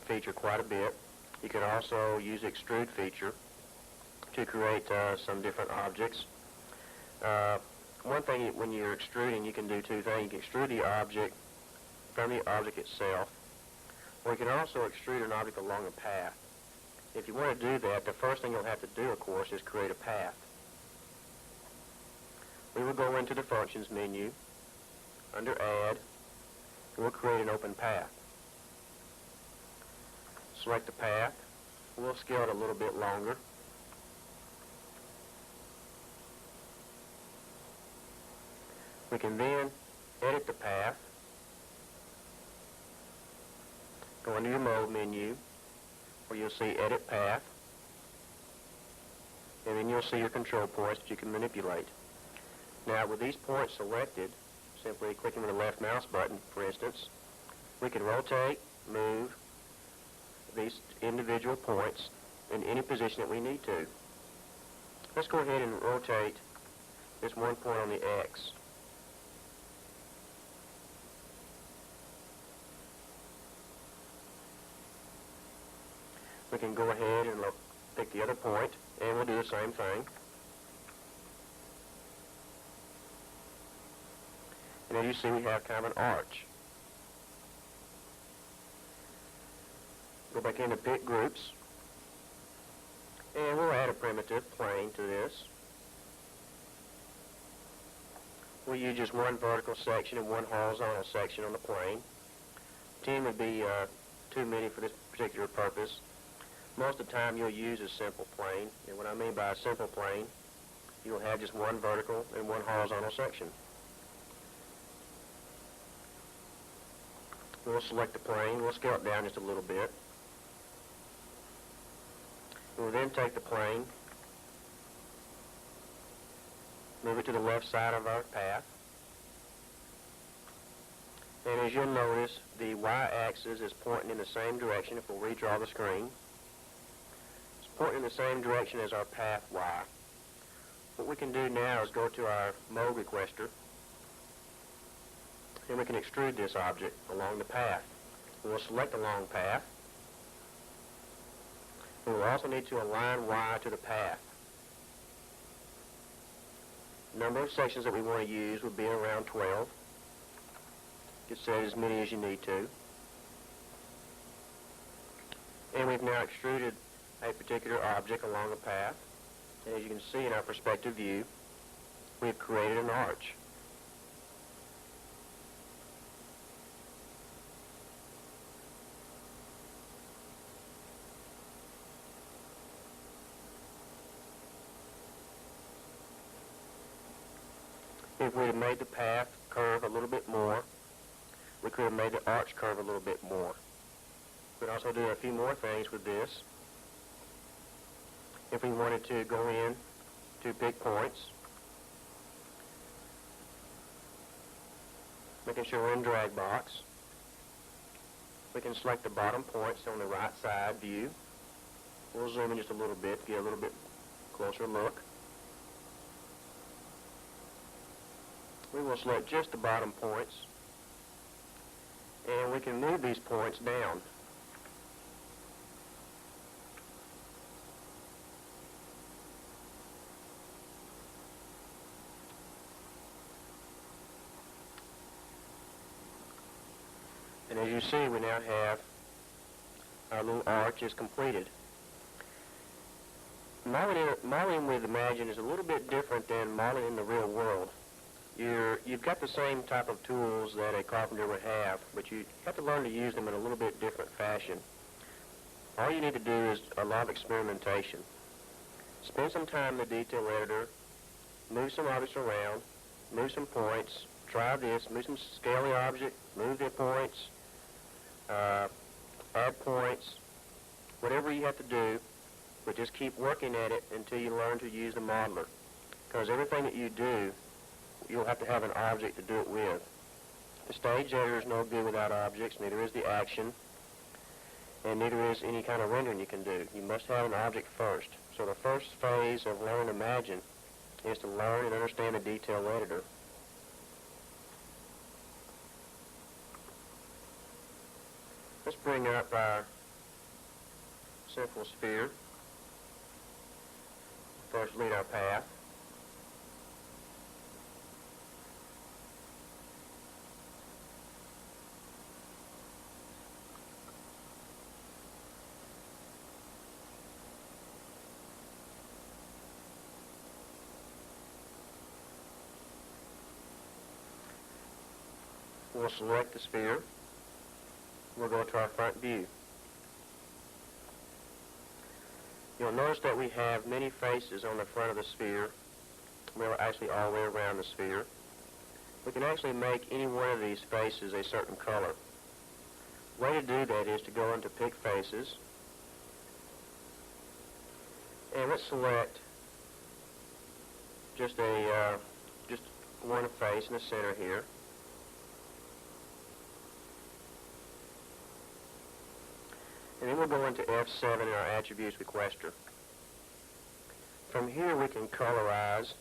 feature quite a bit. You can also use the Extrude feature to create some different objects. One thing, when you're extruding, you can do two things. You can extrude the object from the object itself, or you can also extrude an object along a path. If you want to do that, the first thing you'll have to do, of course, is create a path. We will go into the Functions menu, under Add, and we'll create an open path. Select the path. We'll scale it a little bit longer We can then edit the path. Go into your Mode menu, where you'll see Edit Path, and then you'll see your control points that you can manipulate. Now, with these points selected, simply clicking with the left mouse button, for instance, we can rotate, move these individual points in any position that we need to. Let's go ahead and rotate this one point on the X. We can go ahead and pick the other point, and we'll do the same thing. And as you see, we have kind of an arch. Go back into Pick Groups, and we'll add a primitive plane to this. We'll use just one vertical section and one horizontal section on the plane. 10 would be too many for this particular purpose. Most of the time you'll use a simple plane, and what I mean by a simple plane, you'll have just one vertical and one horizontal section. We'll select the plane, we'll scale it down just a little bit. We'll then take the plane, move it to the left side of our path, and as you'll notice, the y-axis is pointing in the same direction. If we'll redraw the screen, it's pointing in the same direction as our path Y. What we can do now is go to our mode requester, and we can extrude this object along the path. We'll select a long path. And we'll also need to align Y to the path. The number of sections that we want to use would be around 12. You can set as many as you need to. And we've now extruded a particular object along the path. And as you can see in our perspective view, we've created an arch. If we had made the path curve a little bit more, we could have made the arch curve a little bit more. We could also do a few more things with this. If we wanted to go in to pick points, making sure we're in drag box, we can select the bottom points on the right side view. We'll zoom in just a little bit to get a little bit closer look. We will select just the bottom points, and we can move these points down. And as you see, we now have our little arch is completed. Modeling with Imagine is a little bit different than modeling in the real world. You've got the same type of tools that a carpenter would have, but you have to learn to use them in a little bit different fashion. All you need to do is a lot of experimentation. Spend some time in the detail editor, move some objects around, move some points, try this, move some scale the object, move the points, add points, whatever you have to do, but just keep working at it until you learn to use the modeler. Because everything that you do, you'll have to have an object to do it with. The stage editor is no good without objects, neither is the action, and neither is any kind of rendering you can do. You must have an object first. So the first phase of Learn Imagine is to learn and understand the detail editor. Let's bring up our central sphere. First, lead our path. We'll select the sphere. We'll go to our front view. You'll notice that we have many faces on the front of the sphere. Well, actually all the way around the sphere. we can actually make any one of these faces a certain color. The way to do that is to go into Pick Faces, and let's select just one face in the center here. And then we'll go into F7 in our Attributes Requester. From here we can colorize,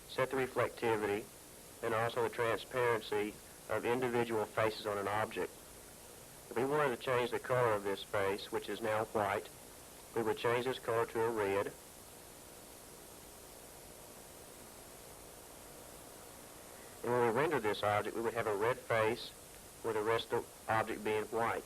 set the reflectivity, and also the transparency of individual faces on an object. If we wanted to change the color of this face, which is now white, we would change this color to a red. And when we render this object, we would have a red face with the rest of the object being white.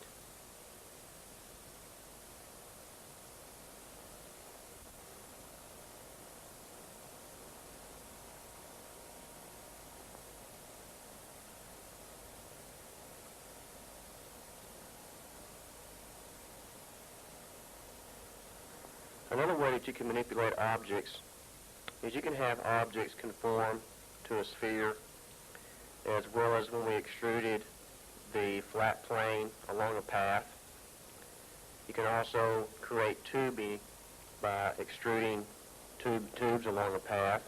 Another way that you can manipulate objects is you can have objects conform to a sphere, as well as when we extruded the flat plane along a path. You can also create tubing by extruding tubes along a path.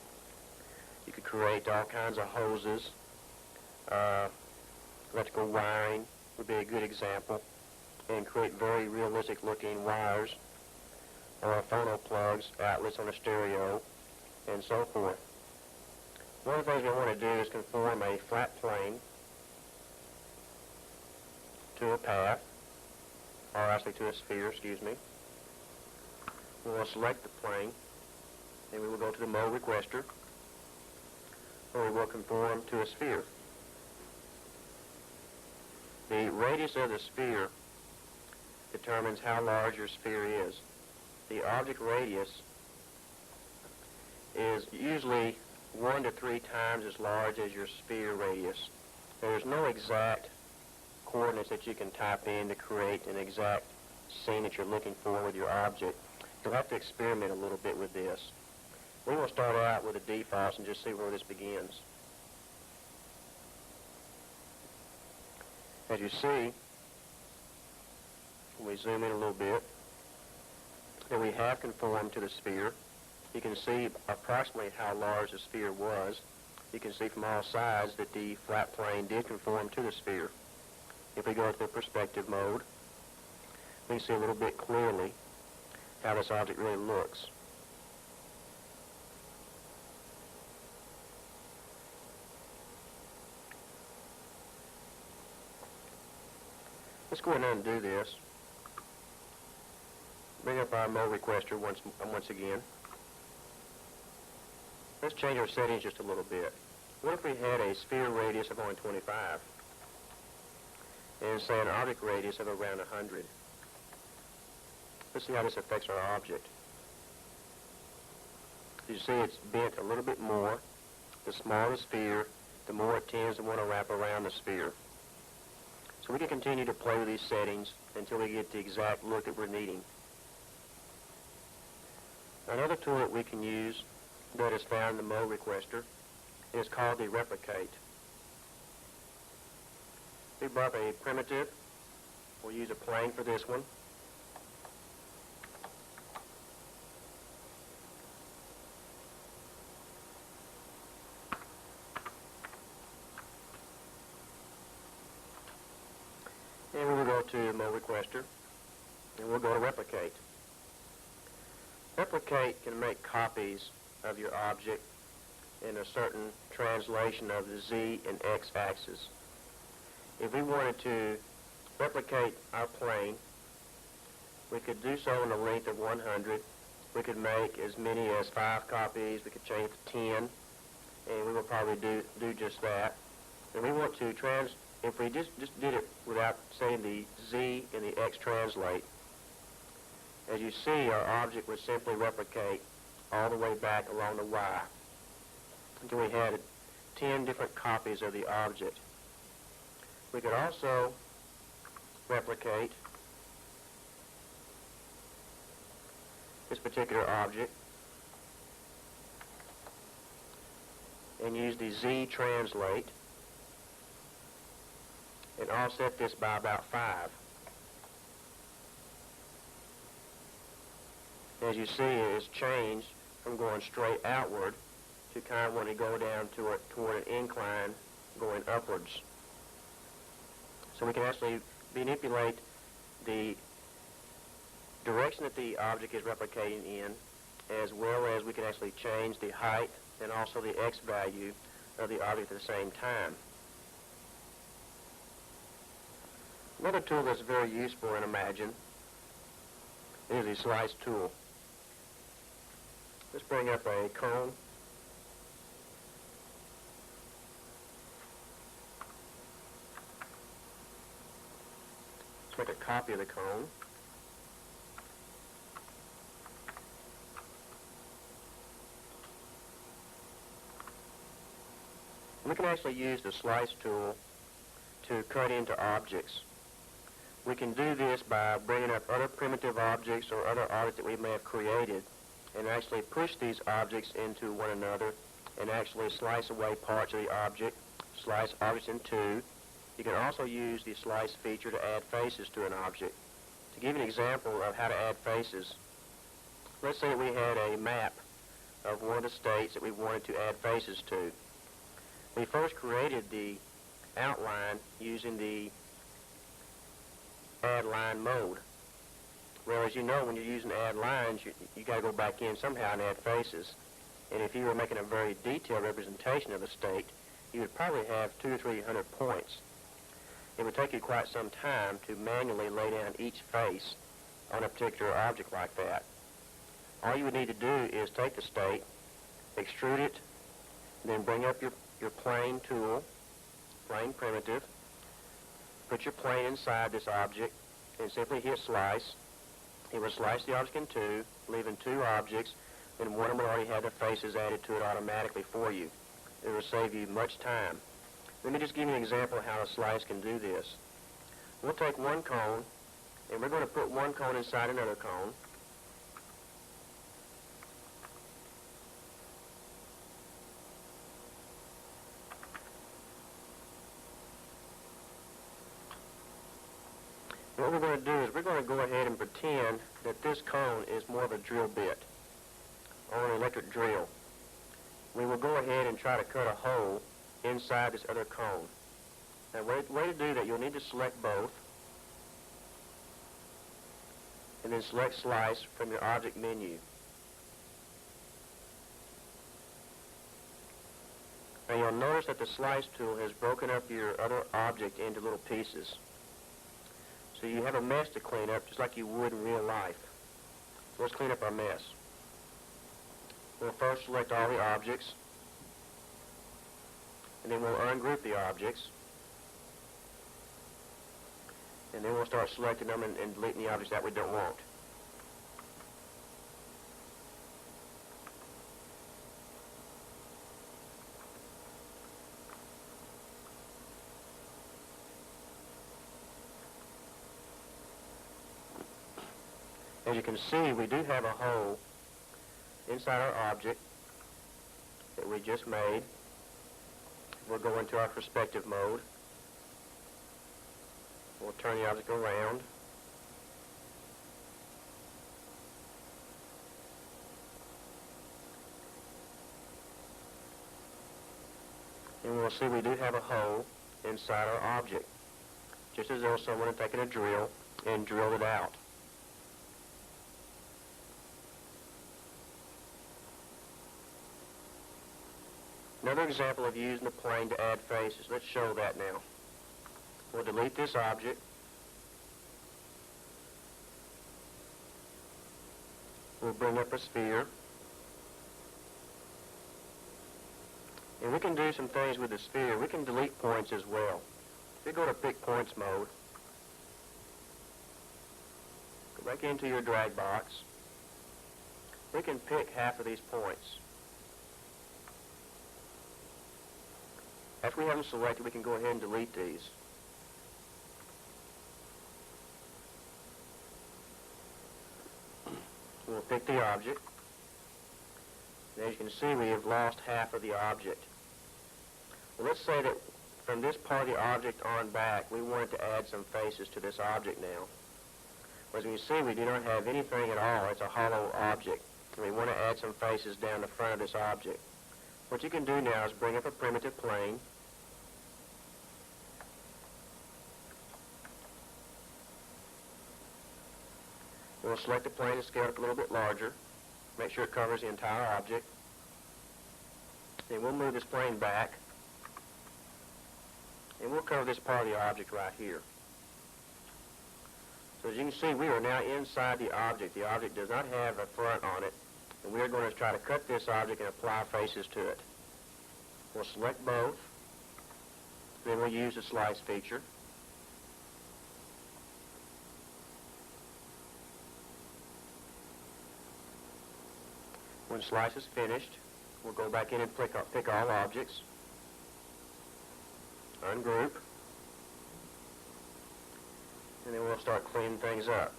You could create all kinds of hoses. Electrical wiring would be a good example, and create very realistic looking wires, or phono plugs, outlets on a stereo, and so forth. One of the things we want to do is conform a flat plane to a path, or actually to a sphere, excuse me. We will select the plane, and we will go to the Mode Requester, where we will conform to a sphere. The radius of the sphere determines how large your sphere is. The object radius is usually 1 to 3 times as large as your sphere radius. There's no exact coordinates that you can type in to create an exact scene that you're looking for with your object. You'll have to experiment a little bit with this. We will start out with the defaults and just see where this begins. As you see, when we zoom in a little bit, that we have conformed to the sphere. You can see approximately how large the sphere was. You can see from all sides that the flat plane did conform to the sphere. If we go to the perspective mode, we can see a little bit clearly how this object really looks. Let's go ahead and undo this. Bring up our Mode Requester once again. Let's change our settings just a little bit. What if we had a sphere radius of only 25 and say an object radius of around 100? Let's see how this affects our object. You see it's bent a little bit more. The smaller the sphere, the more it tends to want to wrap around the sphere. So we can continue to play with these settings until we get the exact look that we're needing. Another tool that we can use that is found in the Mode Requester is called the Replicate. We brought up a primitive. We'll use a plane for this one. And we will go to Mode Requester, and we'll go to Replicate. Replicate can make copies of your object in a certain translation of the Z and X axis. If we wanted to replicate our plane, we could do so in a length of 100. We could make as many as 5 copies. We could change it to 10, and we will probably do just that. And we want to if we just did it without saying the Z and the X translate, as you see, our object would simply replicate all the way back along the Y until we had 10 different copies of the object. We could also replicate this particular object and use the Z translate and offset this by about 5. As you see, it has changed from going straight outward to kind of want to go down toward an incline going upwards. So we can actually manipulate the direction that the object is replicating in, as well as we can actually change the height and also the X value of the object at the same time. Another tool that's very useful in Imagine is the Slice tool. Let's bring up a cone. Let's make a copy of the cone. We can actually use the Slice tool to cut into objects. We can do this by bringing up other primitive objects or other objects that we may have created and actually push these objects into one another and actually slice away parts of the object, slice objects in two. You can also use the Slice feature to add faces to an object. To give you an example of how to add faces, let's say we had a map of one of the states that we wanted to add faces to. We first created the outline using the add line mode. Well, as you know, when you're using add lines, you got to go back in somehow and add faces. And if you were making a very detailed representation of a state, you would probably have 200 or 300 points. It would take you quite some time to manually lay down each face on a particular object like that. All you would need to do is take the state, extrude it, then bring up your plane tool, plane primitive, put your plane inside this object, and simply hit slice. It will slice the object in two, leaving two objects, and one of them will already have the faces added to it automatically for you. It will save you much time. Let me just give you an example of how a slice can do this. We'll take one cone, and we're going to put one cone inside another cone. What we're going to do is we're going to go ahead and pretend that this cone is more of a drill bit or an electric drill. We will go ahead and try to cut a hole inside this other cone. Now, the way to do that, you'll need to select both and then select Slice from your object menu. Now, you'll notice that the Slice tool has broken up your other object into little pieces. So you have a mess to clean up, just like you would in real life. So let's clean up our mess. We'll first select all the objects, and then we'll ungroup the objects, and then we'll start selecting them and deleting the objects that we don't want. As you can see, we do have a hole inside our object that we just made. We'll go into our perspective mode. We'll turn the object around. And we'll see we do have a hole inside our object, just as though someone had taken a drill and drilled it out. Another example of using the plane to add faces. Let's show that now. We'll delete this object. We'll bring up a sphere. And we can do some things with the sphere. We can delete points as well. If you go to Pick Points mode, go back into your drag box. We can pick half of these points. After we have them selected, we can go ahead and delete these. We'll pick the object. And as you can see, we have lost half of the object. Well, let's say that from this part of the object on back, we wanted to add some faces to this object now. As you can see, we do not have anything at all. It's a hollow object. And we want to add some faces down the front of this object. What you can do now is bring up a primitive plane. We'll select the plane and scale it up a little bit larger. Make sure it covers the entire object. Then we'll move this plane back. And we'll cover this part of the object right here. So as you can see, we are now inside the object. The object does not have a front on it. And we are going to try to cut this object and apply faces to it. We'll select both. Then we'll use the slice feature. When slice is finished, we'll go back in and pick all objects. Ungroup. And then we'll start cleaning things up.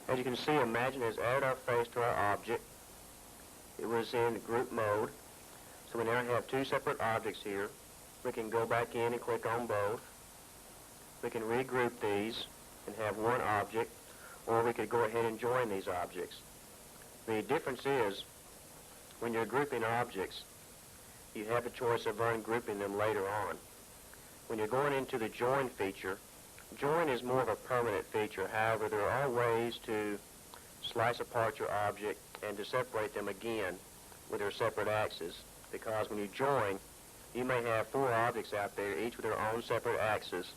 As you can see, Imagine has added our face to our object. It was in group mode. So we now have two separate objects here. We can go back in and click on both. We can regroup these and have one object, or we could go ahead and join these objects. The difference is, when you're grouping objects, you have the choice of ungrouping them later on. When you're going into the join feature, join is more of a permanent feature. However, there are ways to slice apart your object and to separate them again with their separate axes. Because when you join, you may have four objects out there, each with their own separate axis.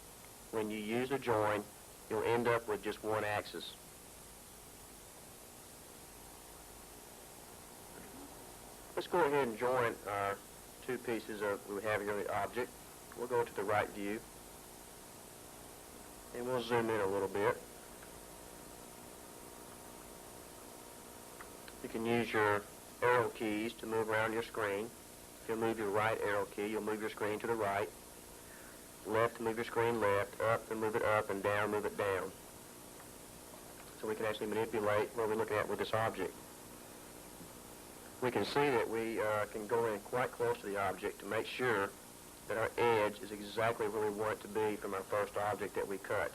When you use a join, you'll end up with just one axis. Let's go ahead and join our two pieces we have here in the object. We'll go to the right view. And we'll zoom in a little bit. You can use your arrow keys to move around your screen. If you move your right arrow key, you'll move your screen to the right. Left to move your screen left. Up and move it up, and down, move it down. So we can actually manipulate what we're looking at with this object. We can see that we can go in quite close to the object to make sure that our edge is exactly where we want it to be from our first object that we cut.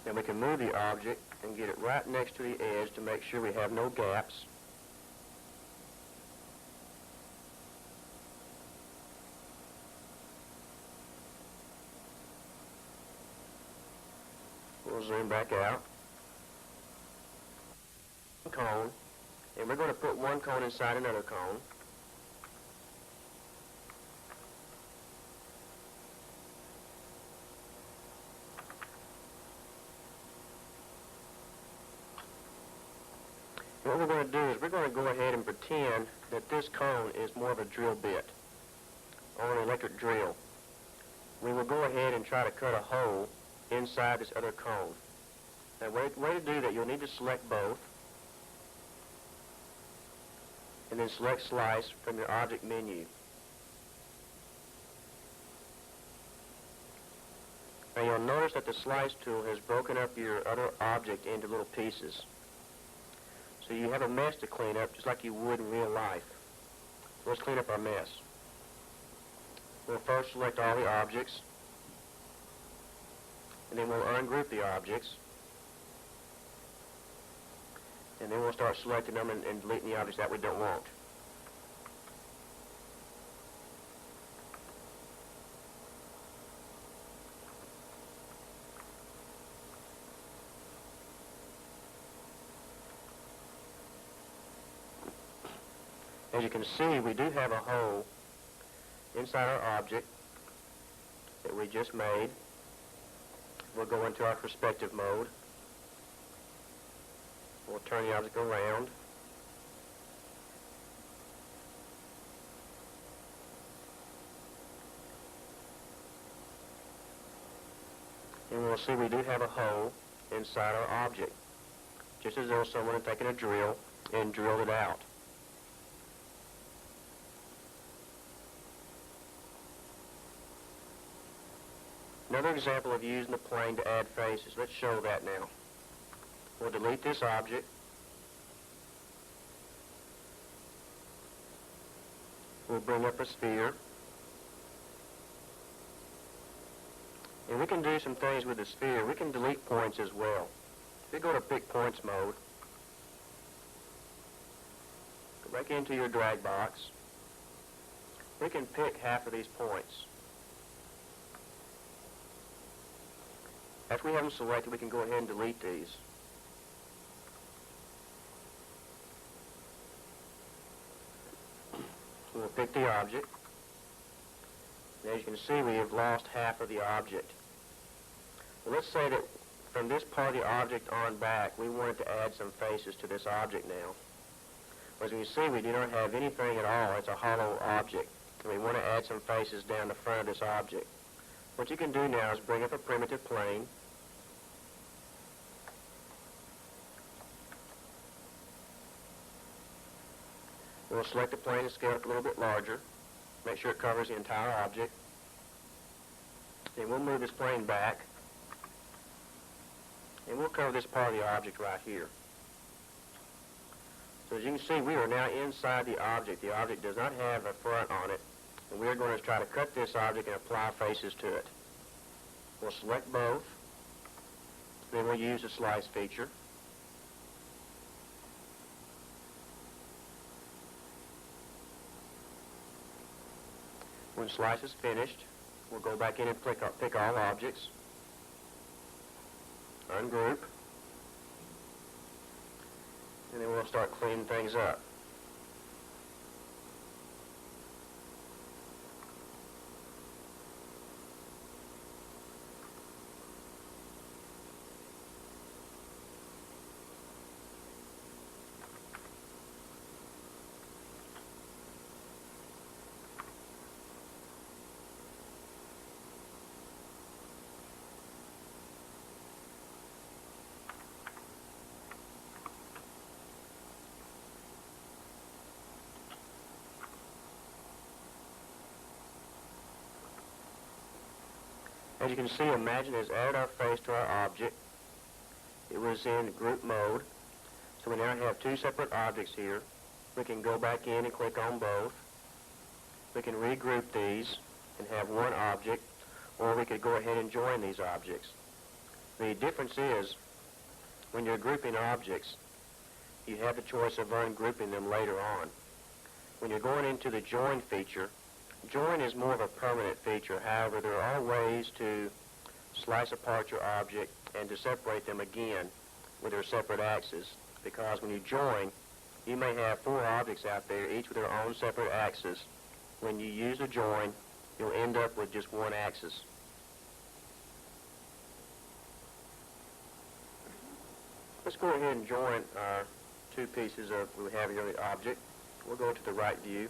Then we can move the object and get it right next to the edge to make sure we have no gaps. We'll zoom back out. Cone, and we're going to put one cone inside another cone. And what we're going to do is we're going to go ahead and pretend that this cone is more of a drill bit or an electric drill. We will go ahead and try to cut a hole inside this other cone. Now, way to do that, you'll need to select both, and then select Slice from your object menu. Now, you'll notice that the Slice tool has broken up your other object into little pieces. So you have a mess to clean up, just like you would in real life. So let's clean up our mess. We'll first select all the objects, and then we'll ungroup the objects, and then we'll start selecting them and deleting the objects that we don't want. As you can see, we do have a hole inside our object that we just made. We'll go into our perspective mode. We'll turn the object around. And we'll see we do have a hole inside our object, just as though someone had taken a drill and drilled it out. Another example of using the plane to add faces. Let's show that now. We'll delete this object. We'll bring up a sphere. And we can do some things with the sphere. We can delete points as well. If you go to Pick Points mode, go back into your drag box. We can pick half of these points. After we have them selected, we can go ahead and delete these. So we'll pick the object. And as you can see, we have lost half of the object. Well, let's say that from this part of the object on back, we wanted to add some faces to this object now. As you can see, we do not have anything at all. It's a hollow object. And we want to add some faces down the front of this object. What you can do now is bring up a primitive plane. We'll select the plane and scale it a little bit larger. Make sure it covers the entire object. And we'll move this plane back. And we'll cover this part of the object right here. So as you can see, we are now inside the object. The object does not have a front on it. And we're going to try to cut this object and apply faces to it. We'll select both. Then we'll use the slice feature. When slice is finished, we'll go back in and pick all objects, ungroup, and then we'll start cleaning things up. As you can see, Imagine has added our face to our object. It was in group mode, so we now have two separate objects here. We can go back in and click on both. We can regroup these and have one object, or we could go ahead and join these objects. The difference is, when you're grouping objects, you have the choice of ungrouping them later on. When you're going into the join feature, join is more of a permanent feature. However, there are ways to slice apart your object and to separate them again with their separate axes. Because when you join, you may have four objects out there, each with their own separate axis. When you use a join, you'll end up with just one axis. Let's go ahead and join our two pieces of we have here on the object. We'll go to the right view.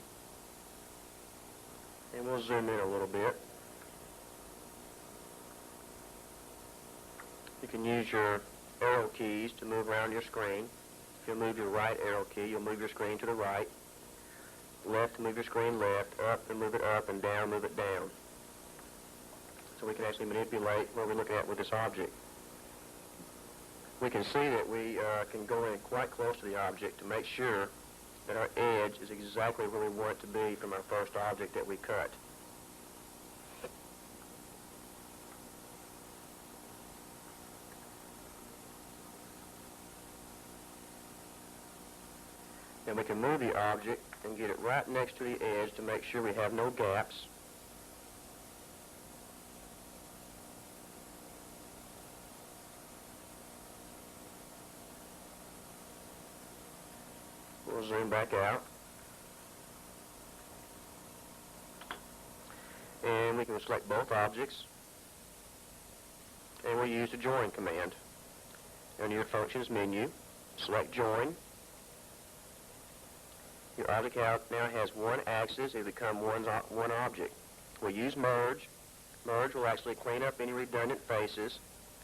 And we'll zoom in a little bit. You can use your arrow keys to move around your screen. If you move your right arrow key, you'll move your screen to the right. Left, move your screen left. Up, and move it up, and down, move it down. So we can actually manipulate what we're looking at with this object. We can see that we can go in quite close to the object to make sure that our edge is exactly where we want it to be from our first object that we cut. Then we can move the object and get it right next to the edge to make sure we have no gaps. We'll zoom back out. and we'll select both objects, and we'll use the join command. Under your functions menu, select join. Your object now has one axis. It will become one object. We'll use merge. Merge will actually clean up any redundant faces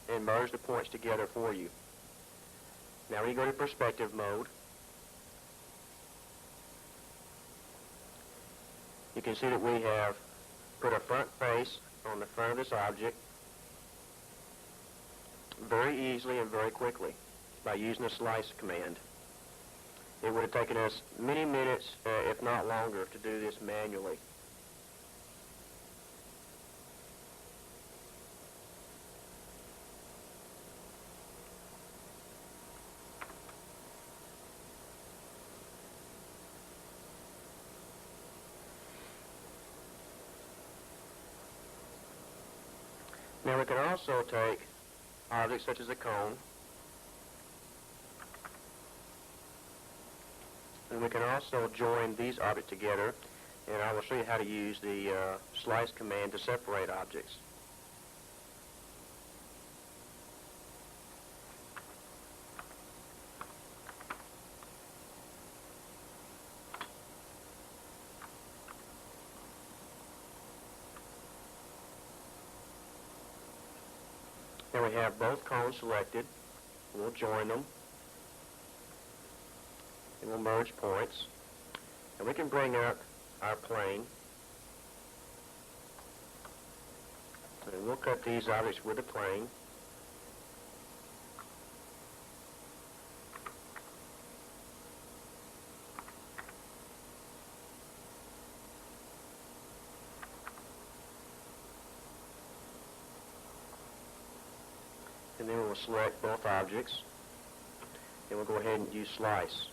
and merge the points together for you. Now when you go to perspective mode, you can see that we have put a front face on the front of this object very easily and very quickly by using the slice command. It would have taken us many minutes, if not longer, to do this manually. Now we can also take objects such as a cone, and we can also join these objects together, and I will show you how to use the slice command to separate objects. Now we have both cones selected. We'll join them, and we'll merge points. And we can bring up our plane, and we'll cut these objects with the plane. And then we'll select both objects, and we'll go ahead and use slice.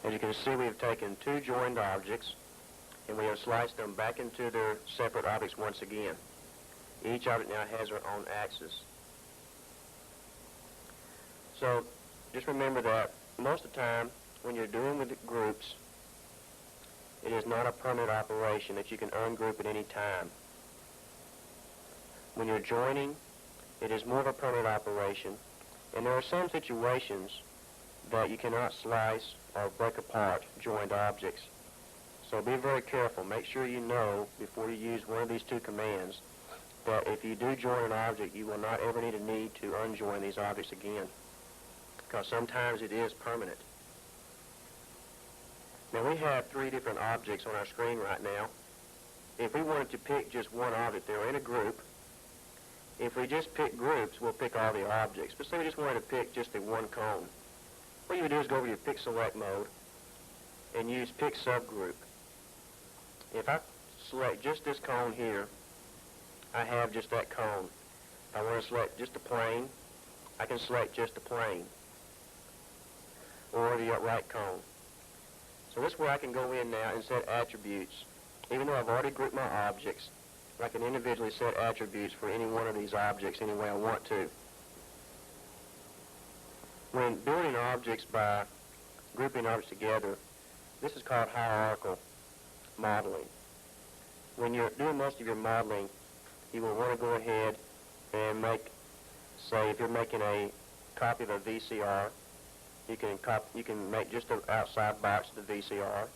As you can see, we have taken two joined objects, and we have sliced them back into their separate objects once again. Each object now has their own axis. So just remember that most of the time when you're doing with the groups, it is not a permanent operation that you can ungroup at any time. When you're joining, it is more of a permanent operation, and there are some situations that you cannot slice or break apart joined objects. So be very careful. Make sure you know before you use one of these two commands that if you do join an object, you will not ever need to unjoin these objects again, because sometimes it is permanent. Now we have three different objects on our screen right now. If we wanted to pick just one object, they're in a group. If we just pick groups, we'll pick all the objects. But say we just wanted to pick just the one cone. What you would do is go over to your Pick Select mode and use Pick Subgroup. If I select just this cone here, I have just that cone. If I want to select just the plane, I can select just the plane or the upright cone. So this is where I can go in now and set attributes. Even though I've already grouped my objects, I can individually set attributes for any one of these objects any way I want to. When building objects by grouping objects together, this is called hierarchical modeling. When you're doing most of your modeling, you will want to go ahead and make, say, if you're making a copy of a VCR, you can make just the outside box of the VCR.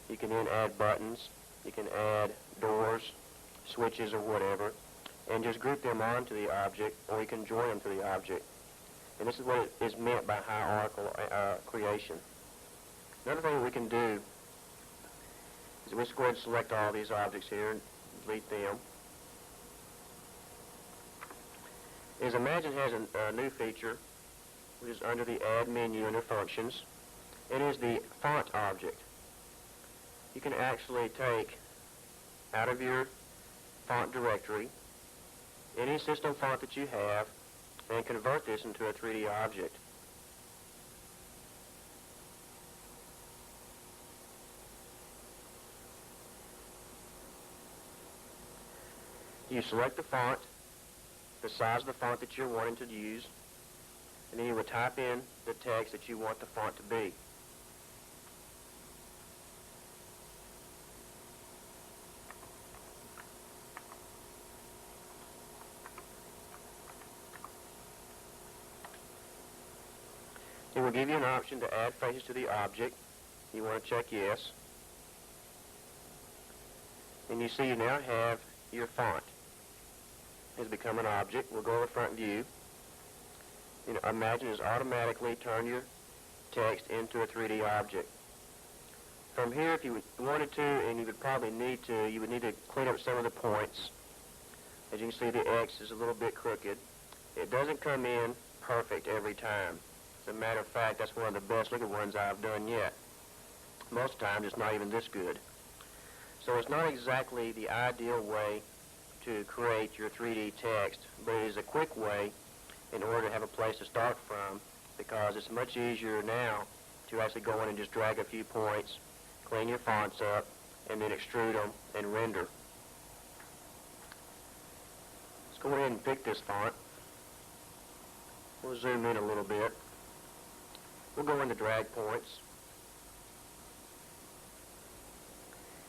You can then add buttons. You can add doors, switches, or whatever, and just group them onto the object, or you can join them to the object. And this is what is meant by hierarchical creation. Another thing we can do is we just go ahead and select all these objects here and delete them. Is Imagine has a new feature, which is under the Add menu under Functions. It is the Font object. You can actually take out of your font directory any system font that you have and convert this into a 3D object. You select the font, the size of the font that you're wanting to use, and then you would type in the text that you want the font to be. It will give you an option to add faces to the object. You want to check yes. And you see you now have your font. It has become an object. We'll go to front view. Imagine has automatically turned your text into a 3D object. From here, if you wanted to, and you would probably need to, you would need to clean up some of the points. As you can see, the X is a little bit crooked. It doesn't come in perfect every time. As a matter of fact, that's one of the best looking ones I've done yet. Most times, it's not even this good. So it's not exactly the ideal way to create your 3D text, but it is a quick way in order to have a place to start from, because it's much easier now to actually go in and just drag a few points, clean your fonts up, and then extrude them and render. Let's go ahead and pick this font. We'll zoom in a little bit. We'll go into drag points.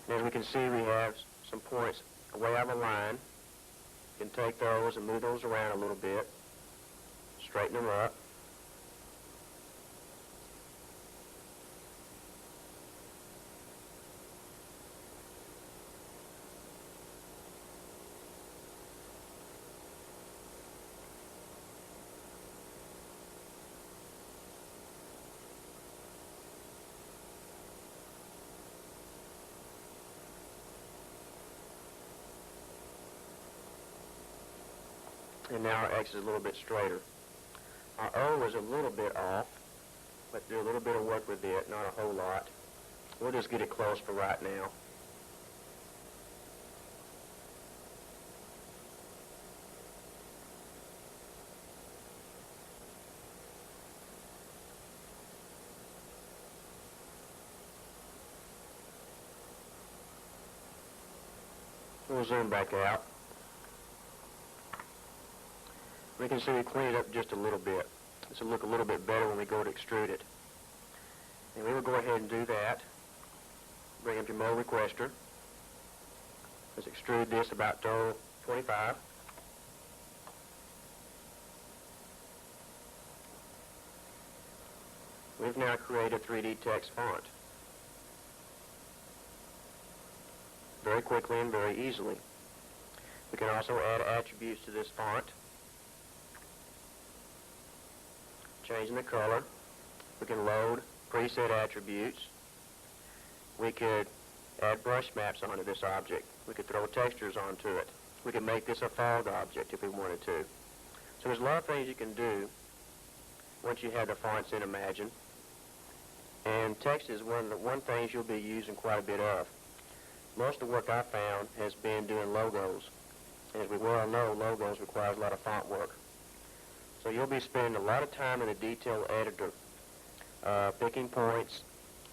And as we can see, we have some points way out of line. You can take those and move those around a little bit, straighten them up. And now our X is a little bit straighter. Our O is a little bit off, but do a little bit of work with it, not a whole lot. We'll just get it close for right now. We'll zoom back out. We can see we clean it up just a little bit. This will look a little bit better when we go to extrude it. And we will go ahead and do that. Bring up your mold requester. Let's extrude this about to 25. We've now created a 3D text font. Very quickly and very easily. We can also add attributes to this font. Changing the color. We can load preset attributes. We could add brush maps onto this object. We could throw textures onto it. We could make this a fog object if we wanted to. So there's a lot of things you can do once you have the fonts in Imagine. And text is one thing you'll be using quite a bit of. Most of the work I've found has been doing logos. And as we well know, logos requires a lot of font work. So you'll be spending a lot of time in the detail editor, picking points,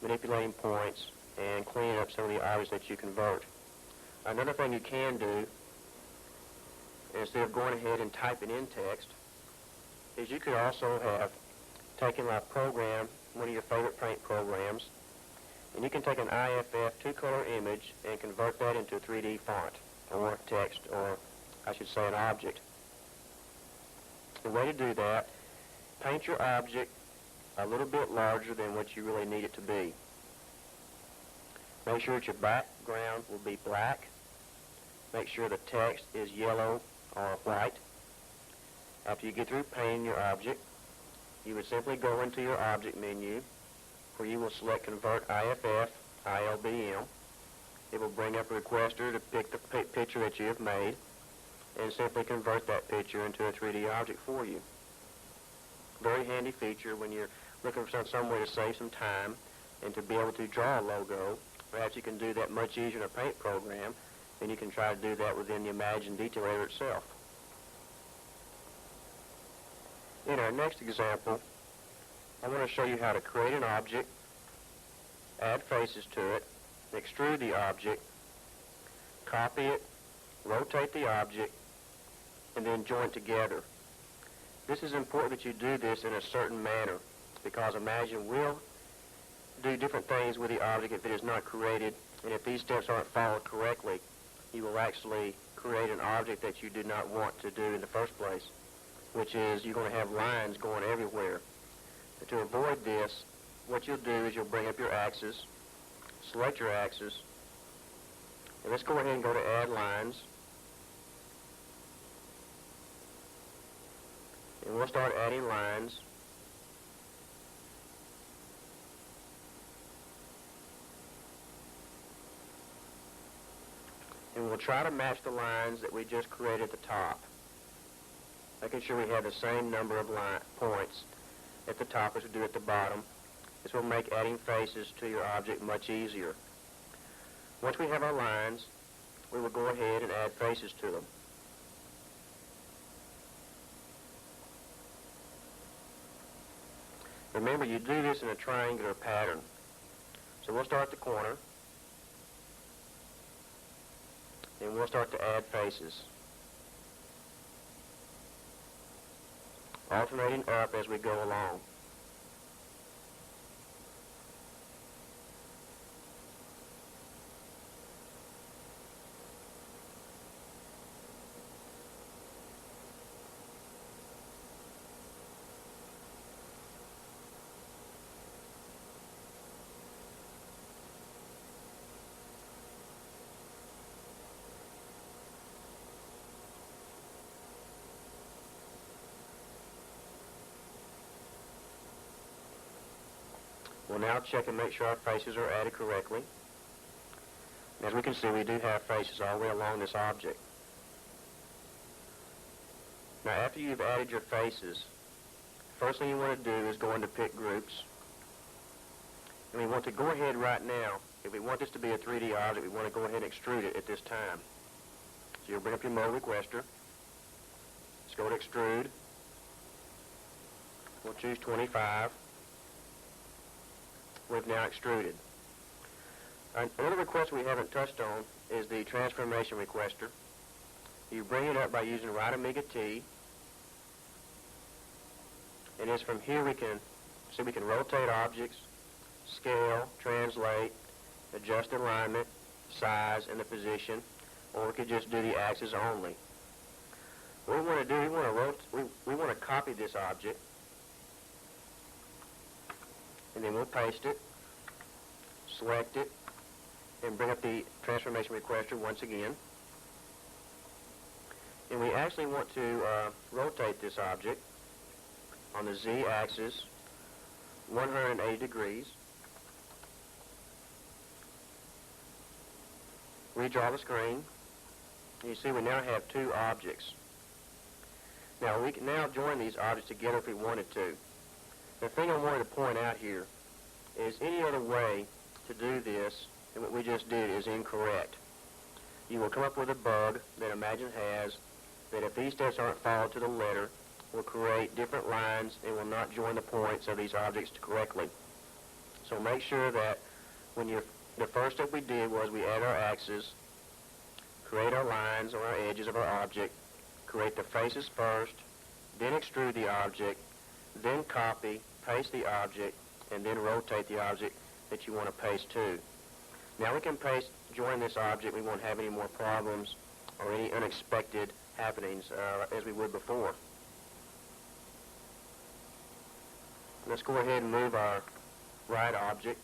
manipulating points, and cleaning up some of the objects that you convert. Another thing you can do, instead of going ahead and typing in text, is you could also have taken a program, one of your favorite paint programs, and you can take an IFF two-color image and convert that into a 3D font, or text, or I should say an object. The way to do that, paint your object a little bit larger than what you really need it to be. Make sure that your background will be black. Make sure the text is yellow or white. After you get through painting your object, you would simply go into your object menu where you will select Convert IFF, ILBM. It will bring up a requester to pick the picture that you have made and simply convert that picture into a 3D object for you. Very handy feature when you're looking for some way to save some time and to be able to draw a logo. Perhaps you can do that much easier in a paint program than you can try to do that within the Imagine detail editor itself. In our next example, I want to show you how to create an object, add faces to it, extrude the object, copy it, rotate the object, and then join together. This is important that you do this in a certain manner because Imagine will do different things with the object if it is not created, and if these steps aren't followed correctly, you will actually create an object that you did not want to do in the first place, which is you're going to have lines going everywhere. To avoid this, what you'll do is you'll bring up your axis, select your axis, and let's go ahead and go to Add Lines. And we'll start adding lines. And we'll try to match the lines that we just created at the top, making sure we have the same number of points at the top as we do at the bottom. This will make adding faces to your object much easier. Once we have our lines, we will go ahead and add faces to them. Remember, you do this in a triangular pattern. So we'll start at the corner, and we'll start to add faces, alternating up as we go along. We'll now check and make sure our faces are added correctly. As we can see, we do have faces all the way along this object. Now, after you've added your faces, the first thing you want to do is go into Pick Groups. And we want to go ahead right now, if we want this to be a 3D object, we want to go ahead and extrude it at this time. So you'll bring up your Mode Requester. Let's go to Extrude. We'll choose 25. We've now extruded. Another request we haven't touched on is the Transformation Requester. You bring it up by using right Amiga T, and it's from here we can rotate objects, scale, translate, adjust alignment, size, and the position, or we could just do the axis only. What we want to do, we want to copy this object, and then we'll paste it, select it, and bring up the Transformation Requester once again. And we actually want to rotate this object on the Z-axis 180 degrees. Redraw the screen. You see we now have two objects. Now we can now join these objects together if we wanted to. The thing I wanted to point out here is any other way to do this than what we just did is incorrect. You will come up with a bug that Imagine has that if these steps aren't followed to the letter, will create different lines and will not join the points of these objects correctly. So make sure that the first step we did was we add our axes, create our lines on our edges of our object, create the faces first, then extrude the object, then copy, paste the object, and then rotate the object that you want to paste to. Now we can join this object. We won't have any more problems or any unexpected happenings as we would before. Let's go ahead and move our right object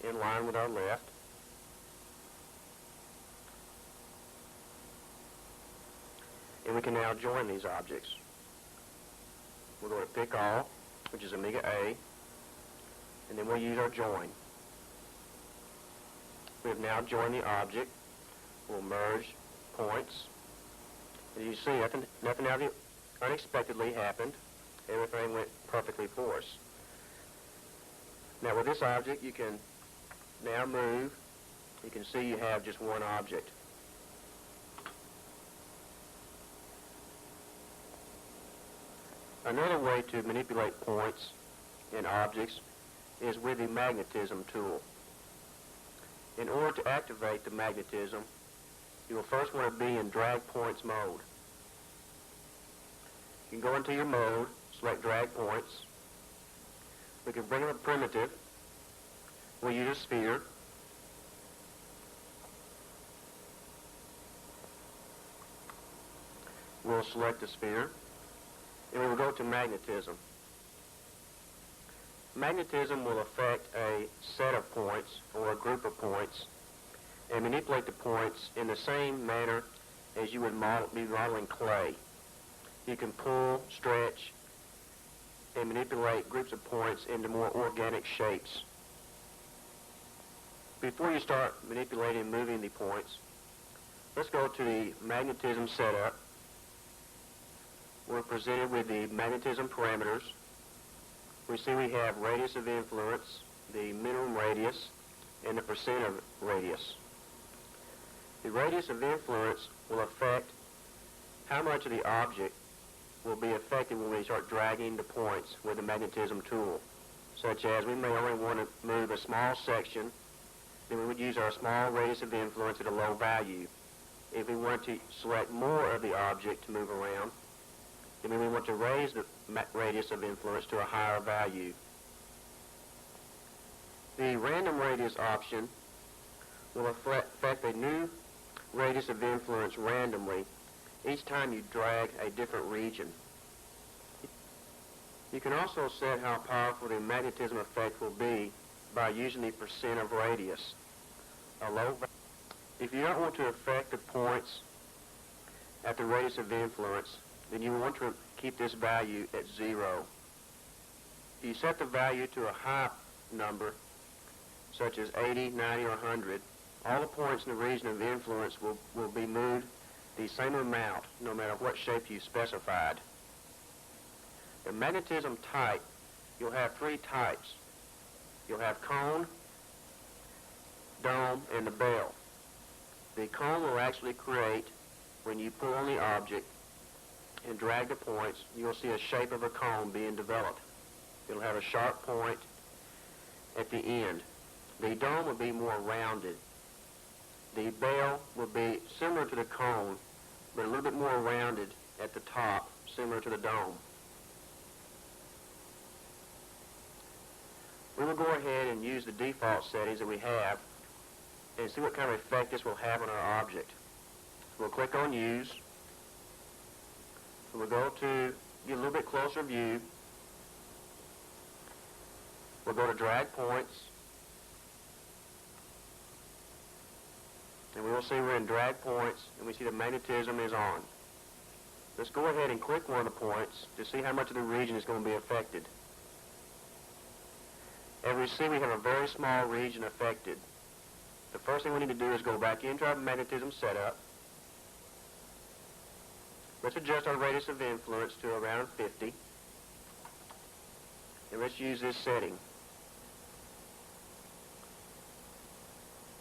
in line with our left. And we can now join these objects. We'll go to Pick All, which is Amiga A, and then we'll use our join. We have now joined the object. We'll merge points. And you see nothing unexpectedly happened. Everything went perfectly for us. Now with this object you can now move. You can see you have just one object. Another way to manipulate points in objects is with the Magnetism tool. In order to activate the magnetism, you will first want to be in drag points mode. You can go into your mode, select drag points. We can bring up a primitive. We'll use a sphere. We'll select the sphere. And we will go to magnetism. magnetism will affect a set of points or a group of points and manipulate the points in the same manner as you would be modeling clay. You can pull, stretch, and manipulate groups of points into more organic shapes. Before you start manipulating and moving the points, let's go to the Magnetism Setup. We're presented with the Magnetism Parameters. We see we have radius of influence, the minimum radius, and the percent of radius. The radius of influence will affect how much of the object will be affected when we start dragging the points with the magnetism tool, such as we may only want to move a small section, then we would use our small radius of influence at a low value. If we want to select more of the object to move around, then we want to raise the radius of influence to a higher value. The random radius option will affect a new radius of influence randomly each time you drag a different region. You can also set how powerful the magnetism effect will be by using the percent of radius. If you don't want to affect the points at the radius of influence, then you want to keep this value at 0. If you set the value to a high number, such as 80, 90, or 100, all the points in the region of influence will be moved the same amount, no matter what shape you specified. The magnetism type, you'll have 3 types. You'll have cone, dome, and the bell. The cone will actually create, when you pull on the object and drag the points, you'll see a shape of a cone being developed. It'll have a sharp point at the end. The dome will be more rounded. The bell will be similar to the cone, but a little bit more rounded at the top, similar to the dome. We will go ahead and use the default settings that we have and see what kind of effect this will have on our object. We'll click on Use. We'll go to get a little bit closer view. We'll go to Drag Points. And we will see we're in Drag Points, and we see the magnetism is on. Let's go ahead and click one of the points to see how much of the region is going to be affected. As we see, we have a very small region affected. The first thing we need to do is go back into our Magnetism Setup. Let's adjust our radius of influence to around 50. And let's use this setting.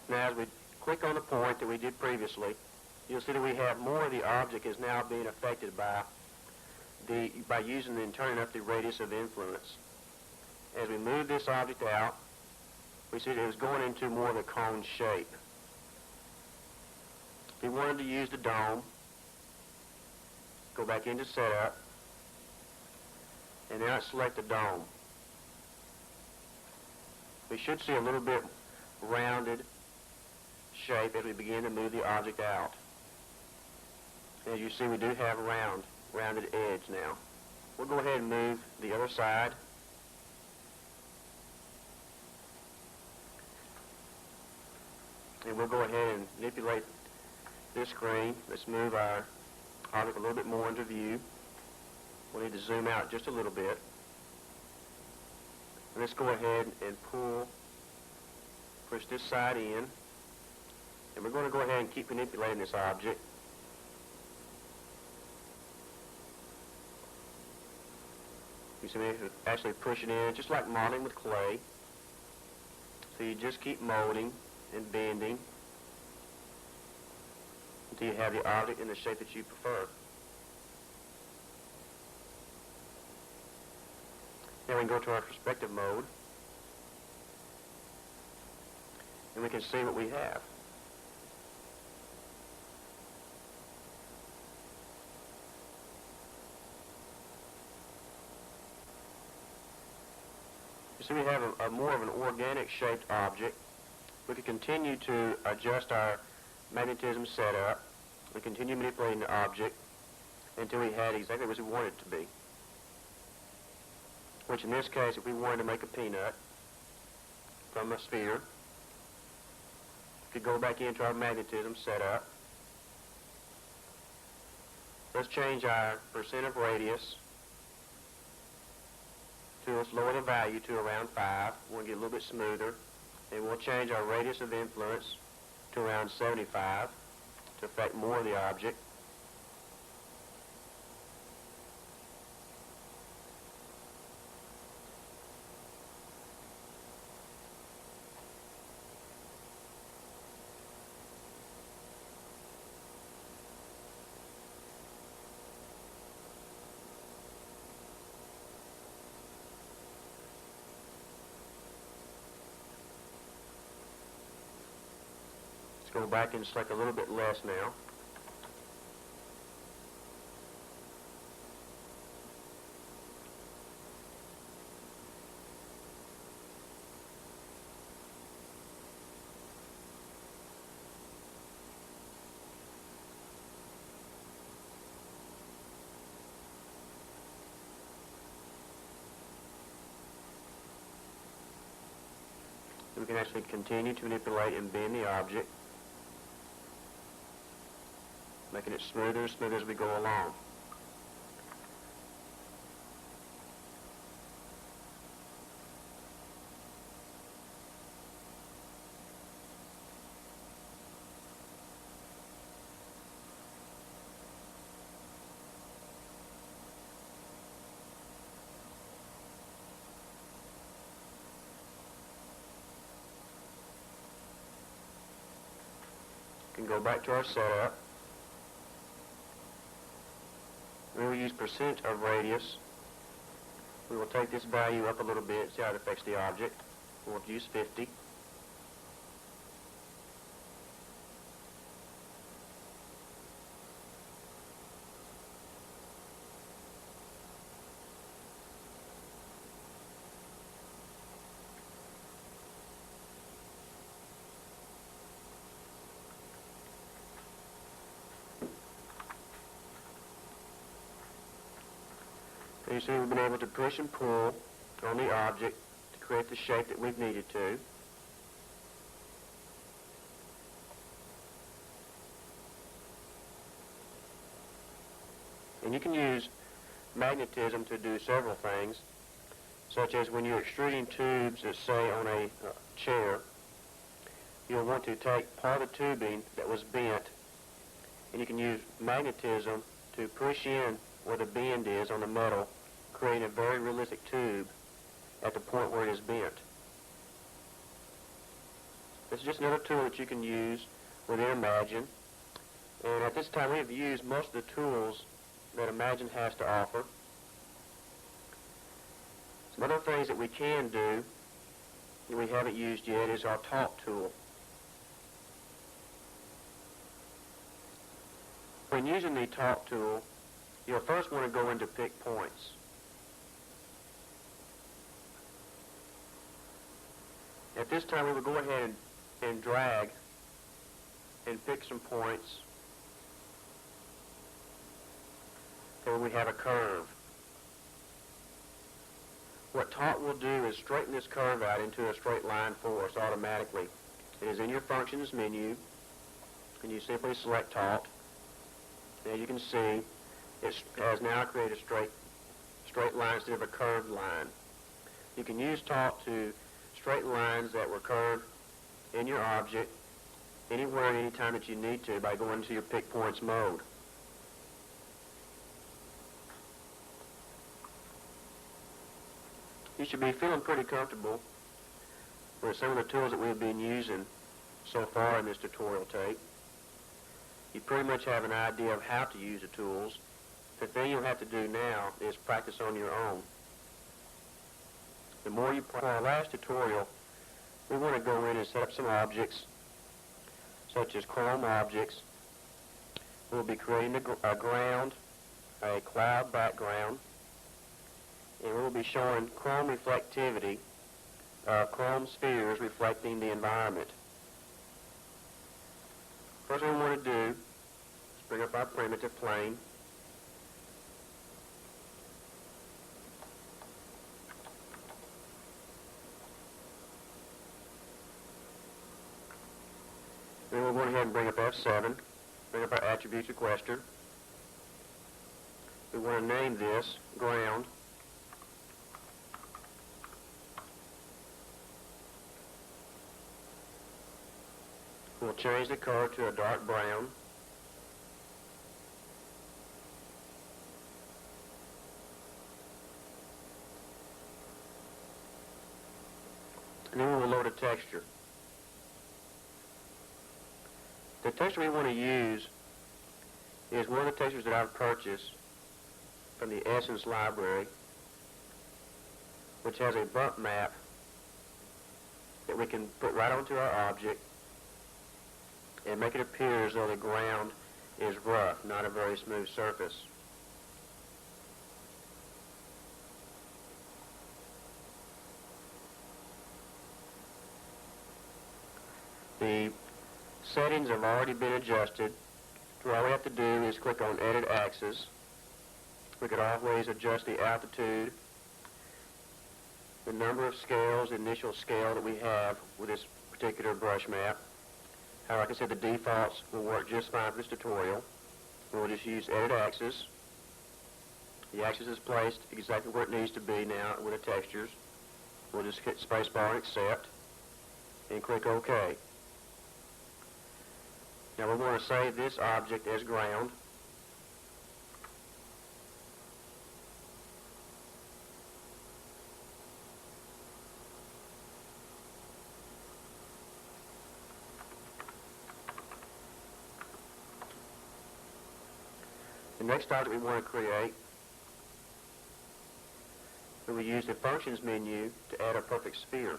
Now, as we click on the point that we did previously, you'll see that we have more of the object is now being affected by using and turning up the radius of influence. As we move this object out, we see that it was going into more of a cone shape. If we wanted to use the dome, go back into Setup, and now select the dome. We should see a little bit rounded shape as we begin to move the object out. As you see, we do have a rounded edge now. We'll go ahead and move the other side. And we'll go ahead and manipulate this screen. Let's move our object a little bit more into view. We'll need to zoom out just a little bit. And let's go ahead and push this side in. And we're going to go ahead and keep manipulating this object. You see me actually pushing in, just like modeling with clay. So you just keep molding and bending until you have the object in the shape that you prefer. Now we can go to our perspective mode, and we can see what we have. You see we have a more of an organic shaped object. We can continue to adjust our magnetism setup. We continue manipulating the object until we had exactly what we want it to be. which in this case, if we wanted to make a peanut from a sphere, we could go back into our magnetism setup. Let's change our percent of radius to, let's lower the value to around 5. We want to get a little bit smoother. And we'll change our radius of influence to around 75 to affect more of the object. Go back and select a little bit less now. We can actually continue to manipulate and bend the object, making it smoother and smoother as we go along. We can go back to our setup. We will use percent of radius. We will take this value up a little bit, see how it affects the object. We'll use 50. You see we've been able to push and pull on the object to create the shape that we've needed to. And you can use magnetism to do several things, such as when you're extruding tubes, let's say on a chair, you'll want to take part of the tubing that was bent, and you can use magnetism to push in where the bend is on the metal, creating a very realistic tube at the point where it is bent. This is just another tool that you can use within Imagine. And at this time we have used most of the tools that Imagine has to offer. Some other things that we can do that we haven't used yet is our Talk tool. When using the Talk tool, you'll first want to go into Pick Points. At this time, we will go ahead and drag and pick some points where we have a curve. What Talk will do is straighten this curve out into a straight line for us automatically. It is in your Functions menu, and you simply select Talk. As you can see, it has now created a straight line instead of a curved line. You can use Talk to straighten lines that were curved in your object anywhere and anytime that you need to by going to your Pick Points mode. You should be feeling pretty comfortable with some of the tools that we've been using so far in this tutorial tape. You pretty much have an idea of how to use the tools. The thing you'll have to do now is practice on your own. The more you practice. In our last tutorial, we want to go in and set up some objects, such as chrome objects. We'll be creating a ground, a cloud background, and we'll be showing chrome reflectivity, chrome spheres reflecting the environment. First thing we want to do is bring up our primitive plane. we'll go ahead and bring up F7, bring up our attributes requester. We want to name this ground. We'll change the color to a dark brown. And then we'll load a texture. The texture we want to use is one of the textures that I've purchased from the Essence library, which has a bump map that we can put right onto our object and make it appear as though the ground is rough, not a very smooth surface. The settings have already been adjusted. So all we have to do is click on Edit Axis. We could always adjust the altitude, the number of scales, the initial scale that we have with this particular brush map. Like I said, the defaults will work just fine for this tutorial. We'll just use Edit Axis. The axis is placed exactly where it needs to be now with the textures. We'll just hit spacebar and accept, and click OK. Now we want to save this object as ground. The next object we want to create, we will use the Functions menu to add a perfect sphere.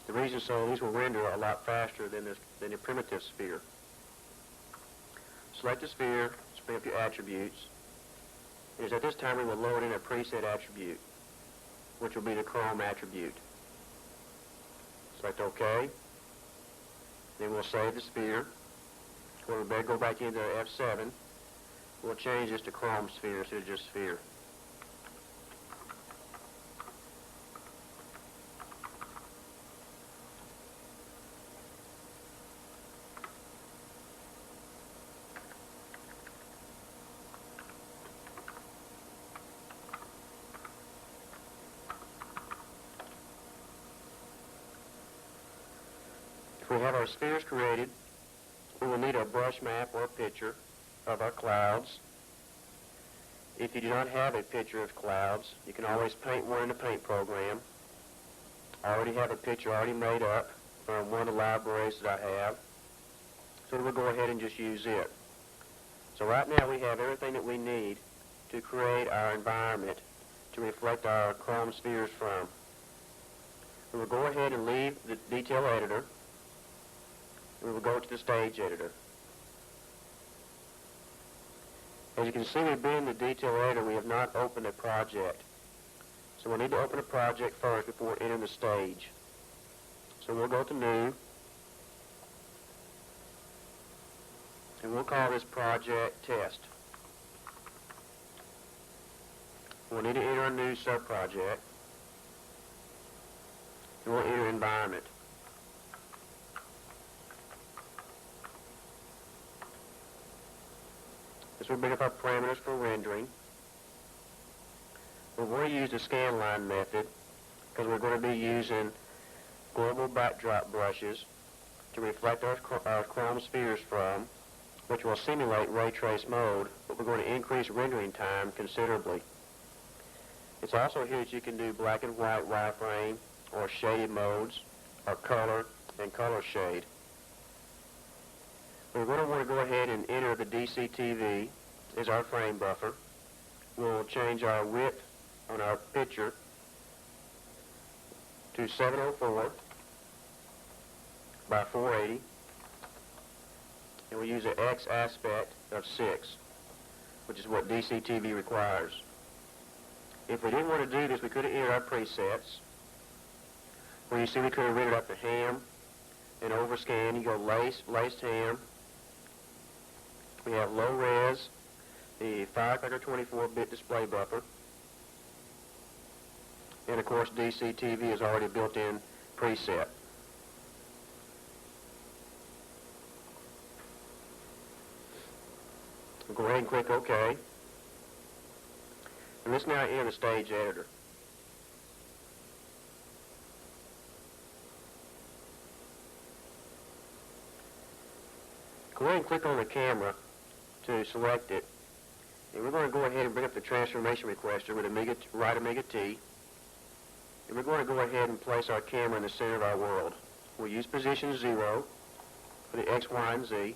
The reason so, these will render a lot faster than the primitive sphere. Select the sphere, bring up your attributes. It is at this time we will load in a preset attribute, which will be the Chrome attribute. Select OK. Then we'll save the sphere. We'll go back into F7. We'll change this to Chrome sphere instead of just sphere. If we have our spheres created, we will need a brush map or a picture of our clouds. If you do not have a picture of clouds, you can always paint one in the paint program. I already have a picture already made up from one of the libraries that I have, so we'll go ahead and just use it. So right now we have everything that we need to create our environment to reflect our Chrome spheres from. We will go ahead and leave the detail editor. We will go to the stage editor. As you can see, we've been in the detail editor. We have not opened a project. So we'll need to open a project first before entering the stage. So we'll go to New, and we'll call this project Test. We'll need to enter a new subproject, and we'll enter Environment. This will bring up our parameters for rendering. We're going to use the scanline method because we're going to be using global backdrop brushes to reflect our Chrome spheres from, which will simulate ray trace mode, but we're going to increase rendering time considerably. It's also here that you can do black and white wireframe or shaded modes or color and color shade. We're going to want to go ahead and enter the DCTV as our frame buffer. We'll change our width on our picture to 704 by 480, and we'll use an X aspect of 6, which is what DCTV requires. If we didn't want to do this, we could have entered our presets, where you see we could have rendered up the ham and overscan. You go laced ham. We have low res, the Firecracker 24-bit display buffer, and of course DCTV is already built in preset. We'll go ahead and click OK. And let's now enter the stage editor. Go ahead and click on the camera to select it. And we're going to go ahead and bring up the transformation requester with right Amiga T. And we're going to go ahead and place our camera in the center of our world. We'll use position 0 for the X, Y, and Z.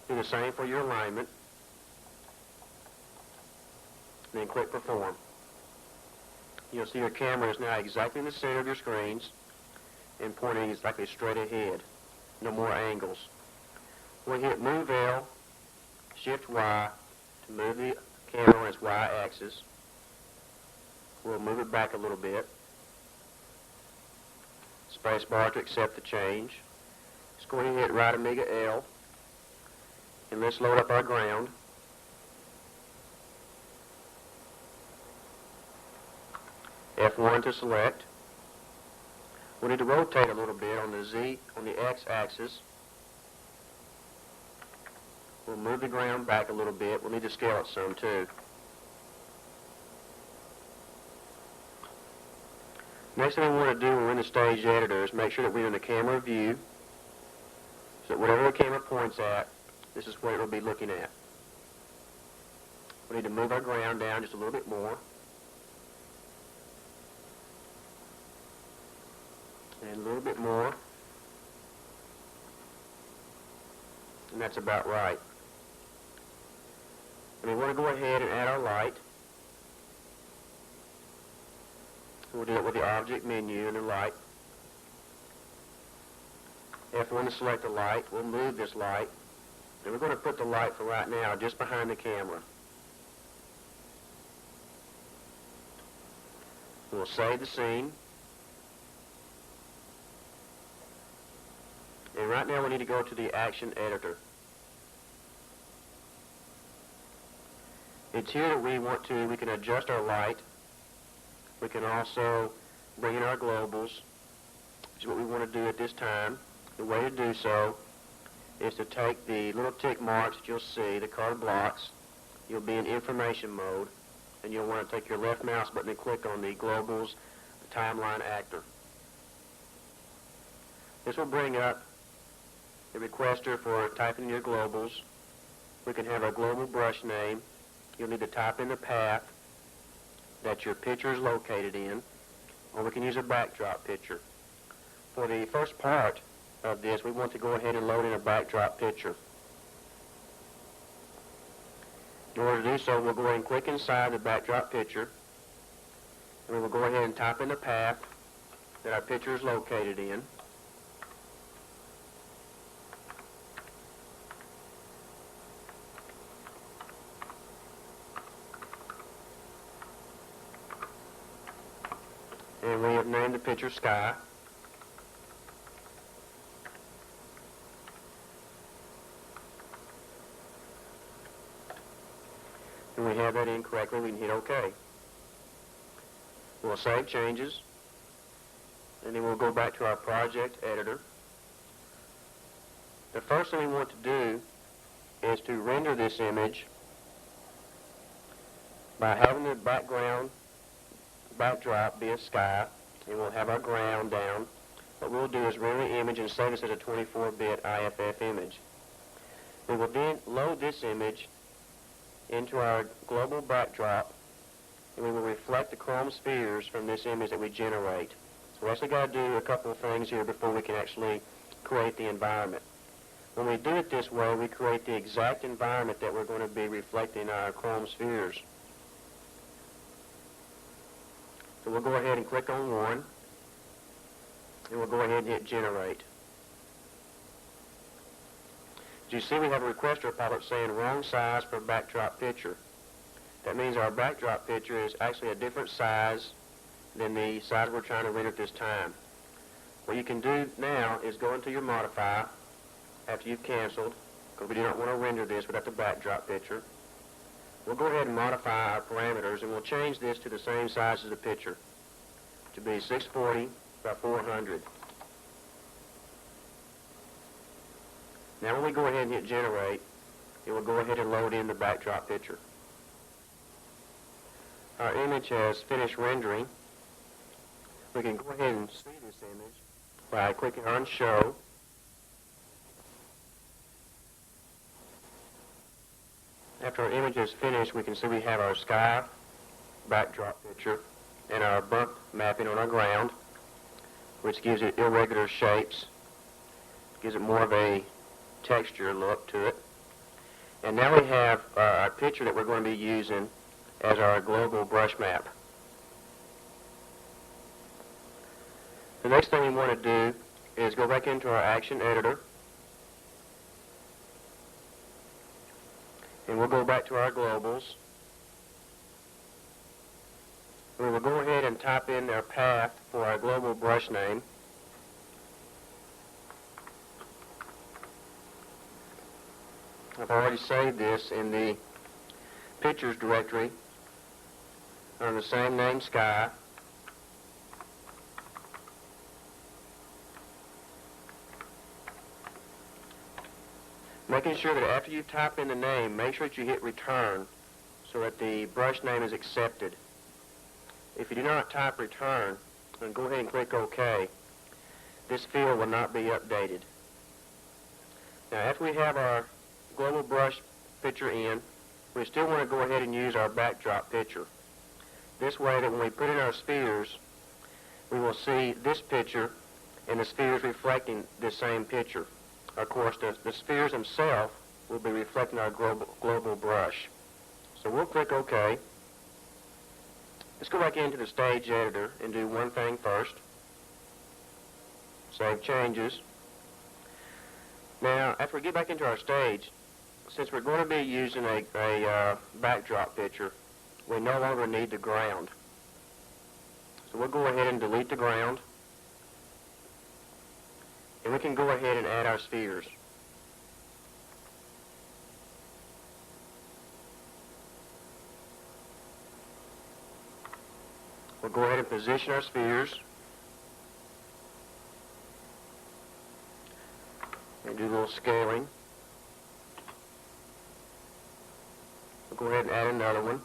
Do the same for your alignment. And then click Perform. You'll see your camera is now exactly in the center of your screens and pointing exactly straight ahead. No more angles. We'll hit Move L, Shift Y to move the camera on its Y axis. We'll move it back a little bit. Space bar to accept the change. Just go ahead and hit right Amiga L. And let's load up our ground. F1 to select. We need to rotate a little bit on the X axis. We'll move the ground back a little bit. We'll need to scale it some too. Next thing we want to do when we're in the stage editor is make sure that we're in the camera view, so that whatever the camera points at, this is what it will be looking at. We need to move our ground down just a little bit more. And a little bit more. And that's about right. And we want to go ahead and add our light. We'll do it with the object menu and the light. F1 to select the light. We'll move this light. And we're going to put the light for right now just behind the camera. We'll save the scene. And right now we need to go to the Action Editor. It's here that we can adjust our light. We can also bring in our globals, which is what we want to do at this time. The way to do so is to take the little tick marks that you'll see, the colored blocks. You'll be in information mode, and you'll want to take your left mouse button and click on the globals, the timeline actor. This will bring up the requester for typing in your globals. We can have our global brush name. You'll need to type in the path that your picture is located in, or we can use a backdrop picture. For the first part of this, we want to go ahead and load in a backdrop picture. In order to do so, we'll go ahead and click inside the backdrop picture, and we will go ahead and type in the path that our picture is located in. And we have named the picture Sky. And we have that in correctly. We can hit OK. We'll save changes. And then we'll go back to our project editor. The first thing we want to do is to render this image by having the backdrop be a sky, and we'll have our ground down. What we'll do is render the image and save this as a 24-bit IFF image. We will then load this image into our global backdrop, and we will reflect the chrome spheres from this image that we generate. So we actually got to do a couple of things here before we can actually create the environment. When we do it this way, we create the exact environment that we're going to be reflecting our chrome spheres. So we'll go ahead and click on one, and we'll go ahead and hit Generate. As you see, we have a requester pop-up saying wrong size for backdrop picture. That means our backdrop picture is actually a different size than the size we're trying to render at this time. What you can do now is go into your Modify after you've canceled, because we do not want to render this without the backdrop picture. We'll go ahead and modify our parameters, and we'll change this to the same size as the picture, to be 640 by 400. Now when we go ahead and hit generate, it will go ahead and load in the backdrop picture. Our image has finished rendering. We can go ahead and see this image by clicking on Show. After our image is finished, we can see we have our sky backdrop picture and our bump mapping on our ground, which gives it irregular shapes, gives it more of a texture look to it. And now we have our picture that we're going to be using as our global brush map. The next thing we want to do is go back into our action editor, and we'll go back to our globals. We will go ahead and type in our path for our global brush name. I've already saved this in the pictures directory under the same name, Sky. Making sure that after you type in the name, make sure that you hit return so that the brush name is accepted. If you do not type return, then go ahead and click OK. This field will not be updated. Now after we have our global brush picture in, we still want to go ahead and use our backdrop picture. This way that when we put in our spheres, we will see this picture and the spheres reflecting this same picture. Of course, the spheres themselves will be reflecting our global brush. So we'll click OK. Let's go back into the stage editor and do one thing first. Save changes. Now, after we get back into our stage, since we're going to be using a backdrop picture, we no longer need the ground. So we'll go ahead and delete the ground. And we can go ahead and add our spheres. We'll go ahead and position our spheres. And do a little scaling. We'll go ahead and add another one.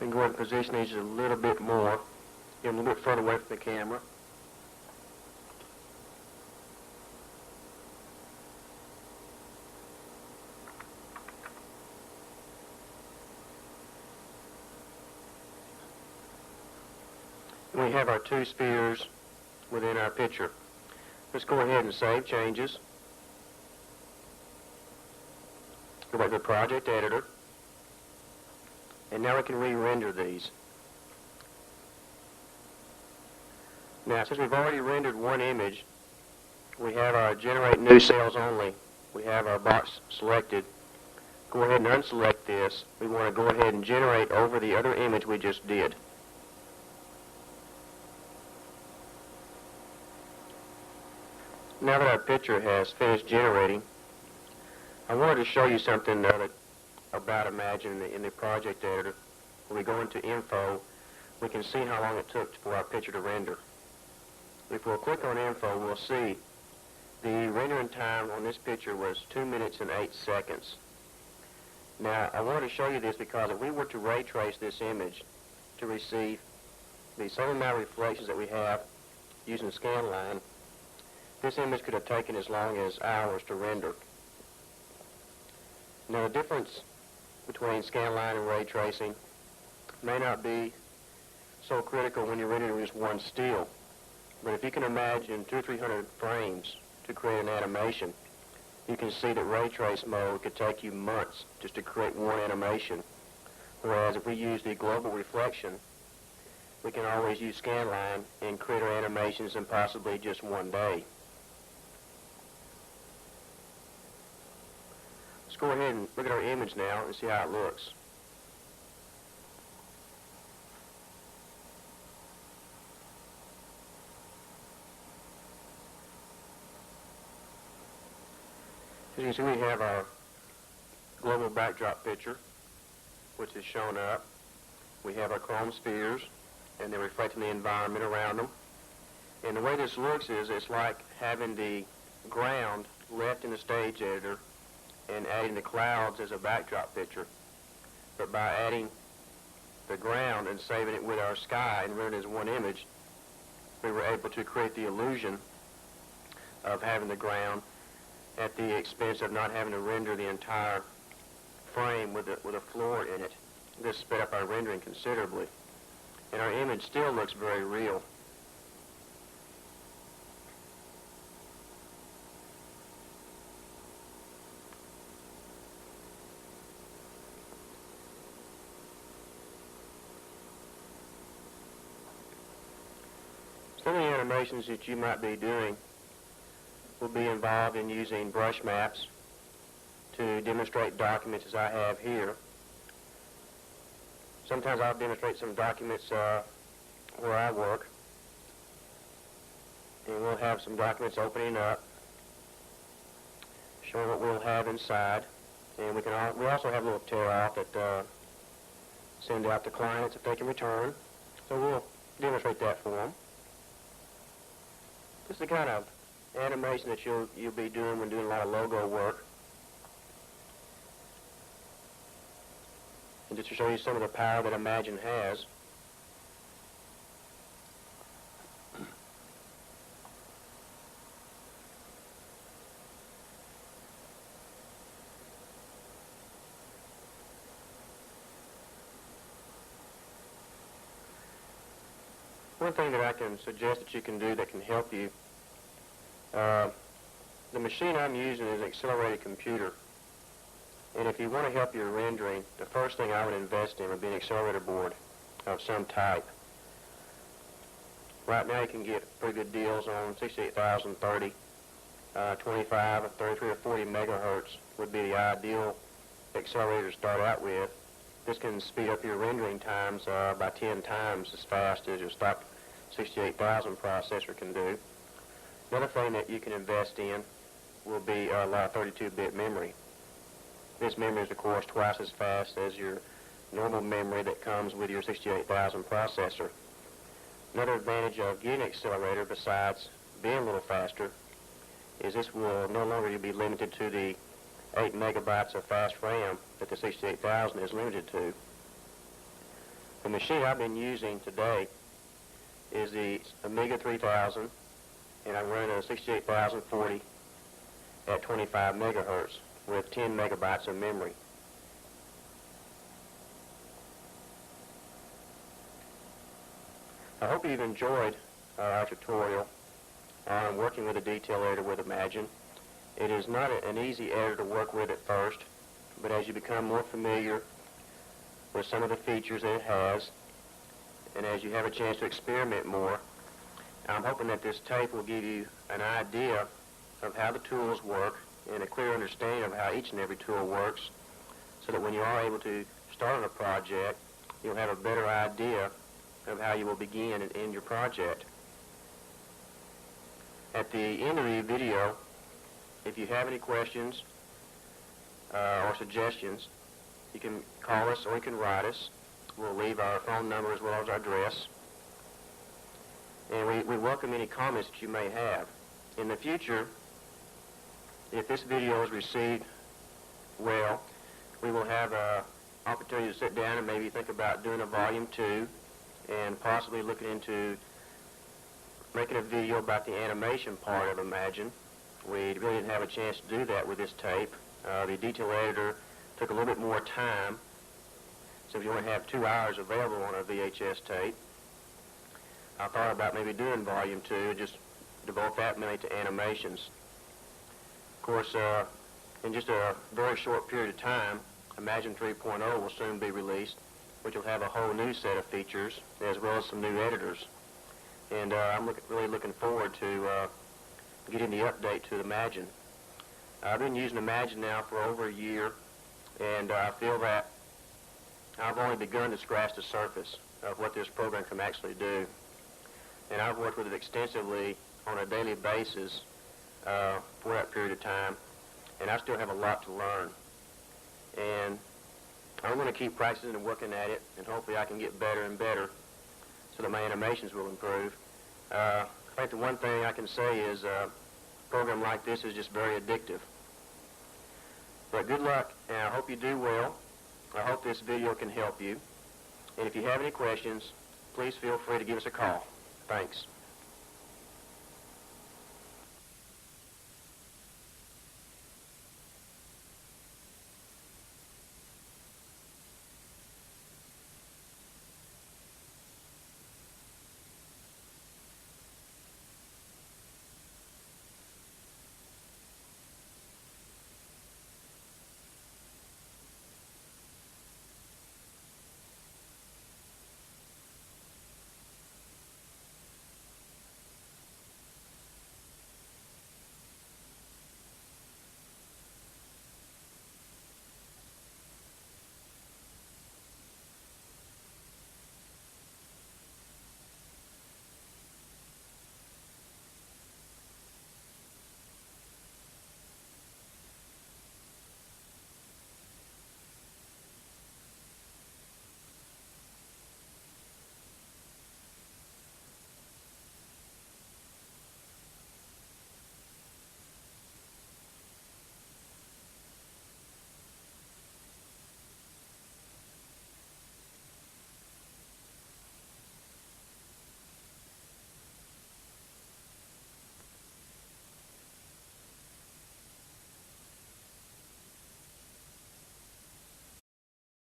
And go ahead and position these a little bit more, get them a little bit further away from the camera. And we have our two spheres within our picture. Let's go ahead and save changes. Go back to the project editor. And now we can re-render these. Now, since we've already rendered one image, we have our generate new cells only. We have our box selected. Go ahead and unselect this. We want to go ahead and generate over the other image we just did. Now that our picture has finished generating, I wanted to show you something about Imagine in the project editor. When we go into Info, we can see how long it took for our picture to render. If we'll click on Info, we'll see the rendering time on this picture was 2 minutes and 8 seconds. Now, I wanted to show you this because if we were to ray trace this image to receive the same amount of reflections that we have using scanline, this image could have taken as long as hours to render. Now, the difference between scanline and ray tracing may not be so critical when you're rendering just one still. But if you can imagine 200 or 300 frames to create an animation, you can see that ray trace mode could take you months just to create one animation. Whereas if we use the global reflection, we can always use scanline and create our animations in possibly just one day. Let's go ahead and look at our image now and see how it looks. As you can see, we have our global backdrop picture, which is shown up. We have our chrome spheres, and they're reflecting the environment around them. And the way this looks is it's like having the ground left in the stage editor and adding the clouds as a backdrop picture. But by adding the ground and saving it with our sky and running it as one image, we were able to create the illusion of having the ground at the expense of not having to render the entire frame with a floor in it. This sped up our rendering considerably, and our image still looks very real. Some of the animations that you might be doing will be involved in using brush maps to demonstrate documents as I have here. Sometimes I'll demonstrate some documents where I work, and we'll have some documents opening up, showing what we'll have inside, and we also have a little tear-off that send out to clients if they can return. So we'll demonstrate that for them. This is the kind of animation that you'll be doing when doing a lot of logo work. And just to show you some of the power that Imagine has. One thing that I can suggest that you can do that can help you, the machine I'm using is an accelerated computer. And if you want to help your rendering, the first thing I would invest in would be an accelerator board of some type. Right now you can get pretty good deals on 68,030, 25, or 33 or 40 megahertz would be the ideal accelerator to start out with. This can speed up your rendering times by 10 times as fast as your stock 68,000 processor can do. Another thing that you can invest in will be a lot of 32-bit memory. This memory is, of course, twice as fast as your normal memory that comes with your 68,000 processor. Another advantage of getting an accelerator, besides being a little faster, is this will no longer be limited to the 8 megabytes of fast RAM that the 68,000 is limited to. The machine I've been using today is the Amiga 3000, and I'm running a 68,040 at 25 megahertz with 10 megabytes of memory. I hope you've enjoyed our tutorial on working with a detail editor with Imagine. It is not an easy editor to work with at first, but as you become more familiar with some of the features that it has, and as you have a chance to experiment more, I'm hoping that this tape will give you an idea of how the tools work and a clear understanding of how each and every tool works, so that when you are able to start on a project, you'll have a better idea of how you will begin and end your project. At the end of the video, if you have any questions or suggestions, you can call us or you can write us. We'll leave our phone number as well as our address. And we welcome any comments that you may have. In the future, if this video is received well, we will have an opportunity to sit down and maybe think about doing a volume 2 and possibly looking into making a video about the animation part of Imagine. We really didn't have a chance to do that with this tape. The detail editor took a little bit more time, so if you only have 2 hours available on a VHS tape, I thought about maybe doing volume 2, just devote that mainly to animations. Of course, in just a very short period of time, Imagine 3.0 will soon be released, which will have a whole new set of features, as well as some new editors. And I'm really looking forward to getting the update to Imagine. I've been using Imagine now for over a year, and I feel that I've only begun to scratch the surface of what this program can actually do. And I've worked with it extensively on a daily basis for that period of time, and I still have a lot to learn. And I'm going to keep practicing and working at it, and hopefully I can get better and better so that my animations will improve. I think the one thing I can say is a program like this is just very addictive. But good luck, and I hope you do well. I hope this video can help you. And if you have any questions, please feel free to give us a call. Thanks.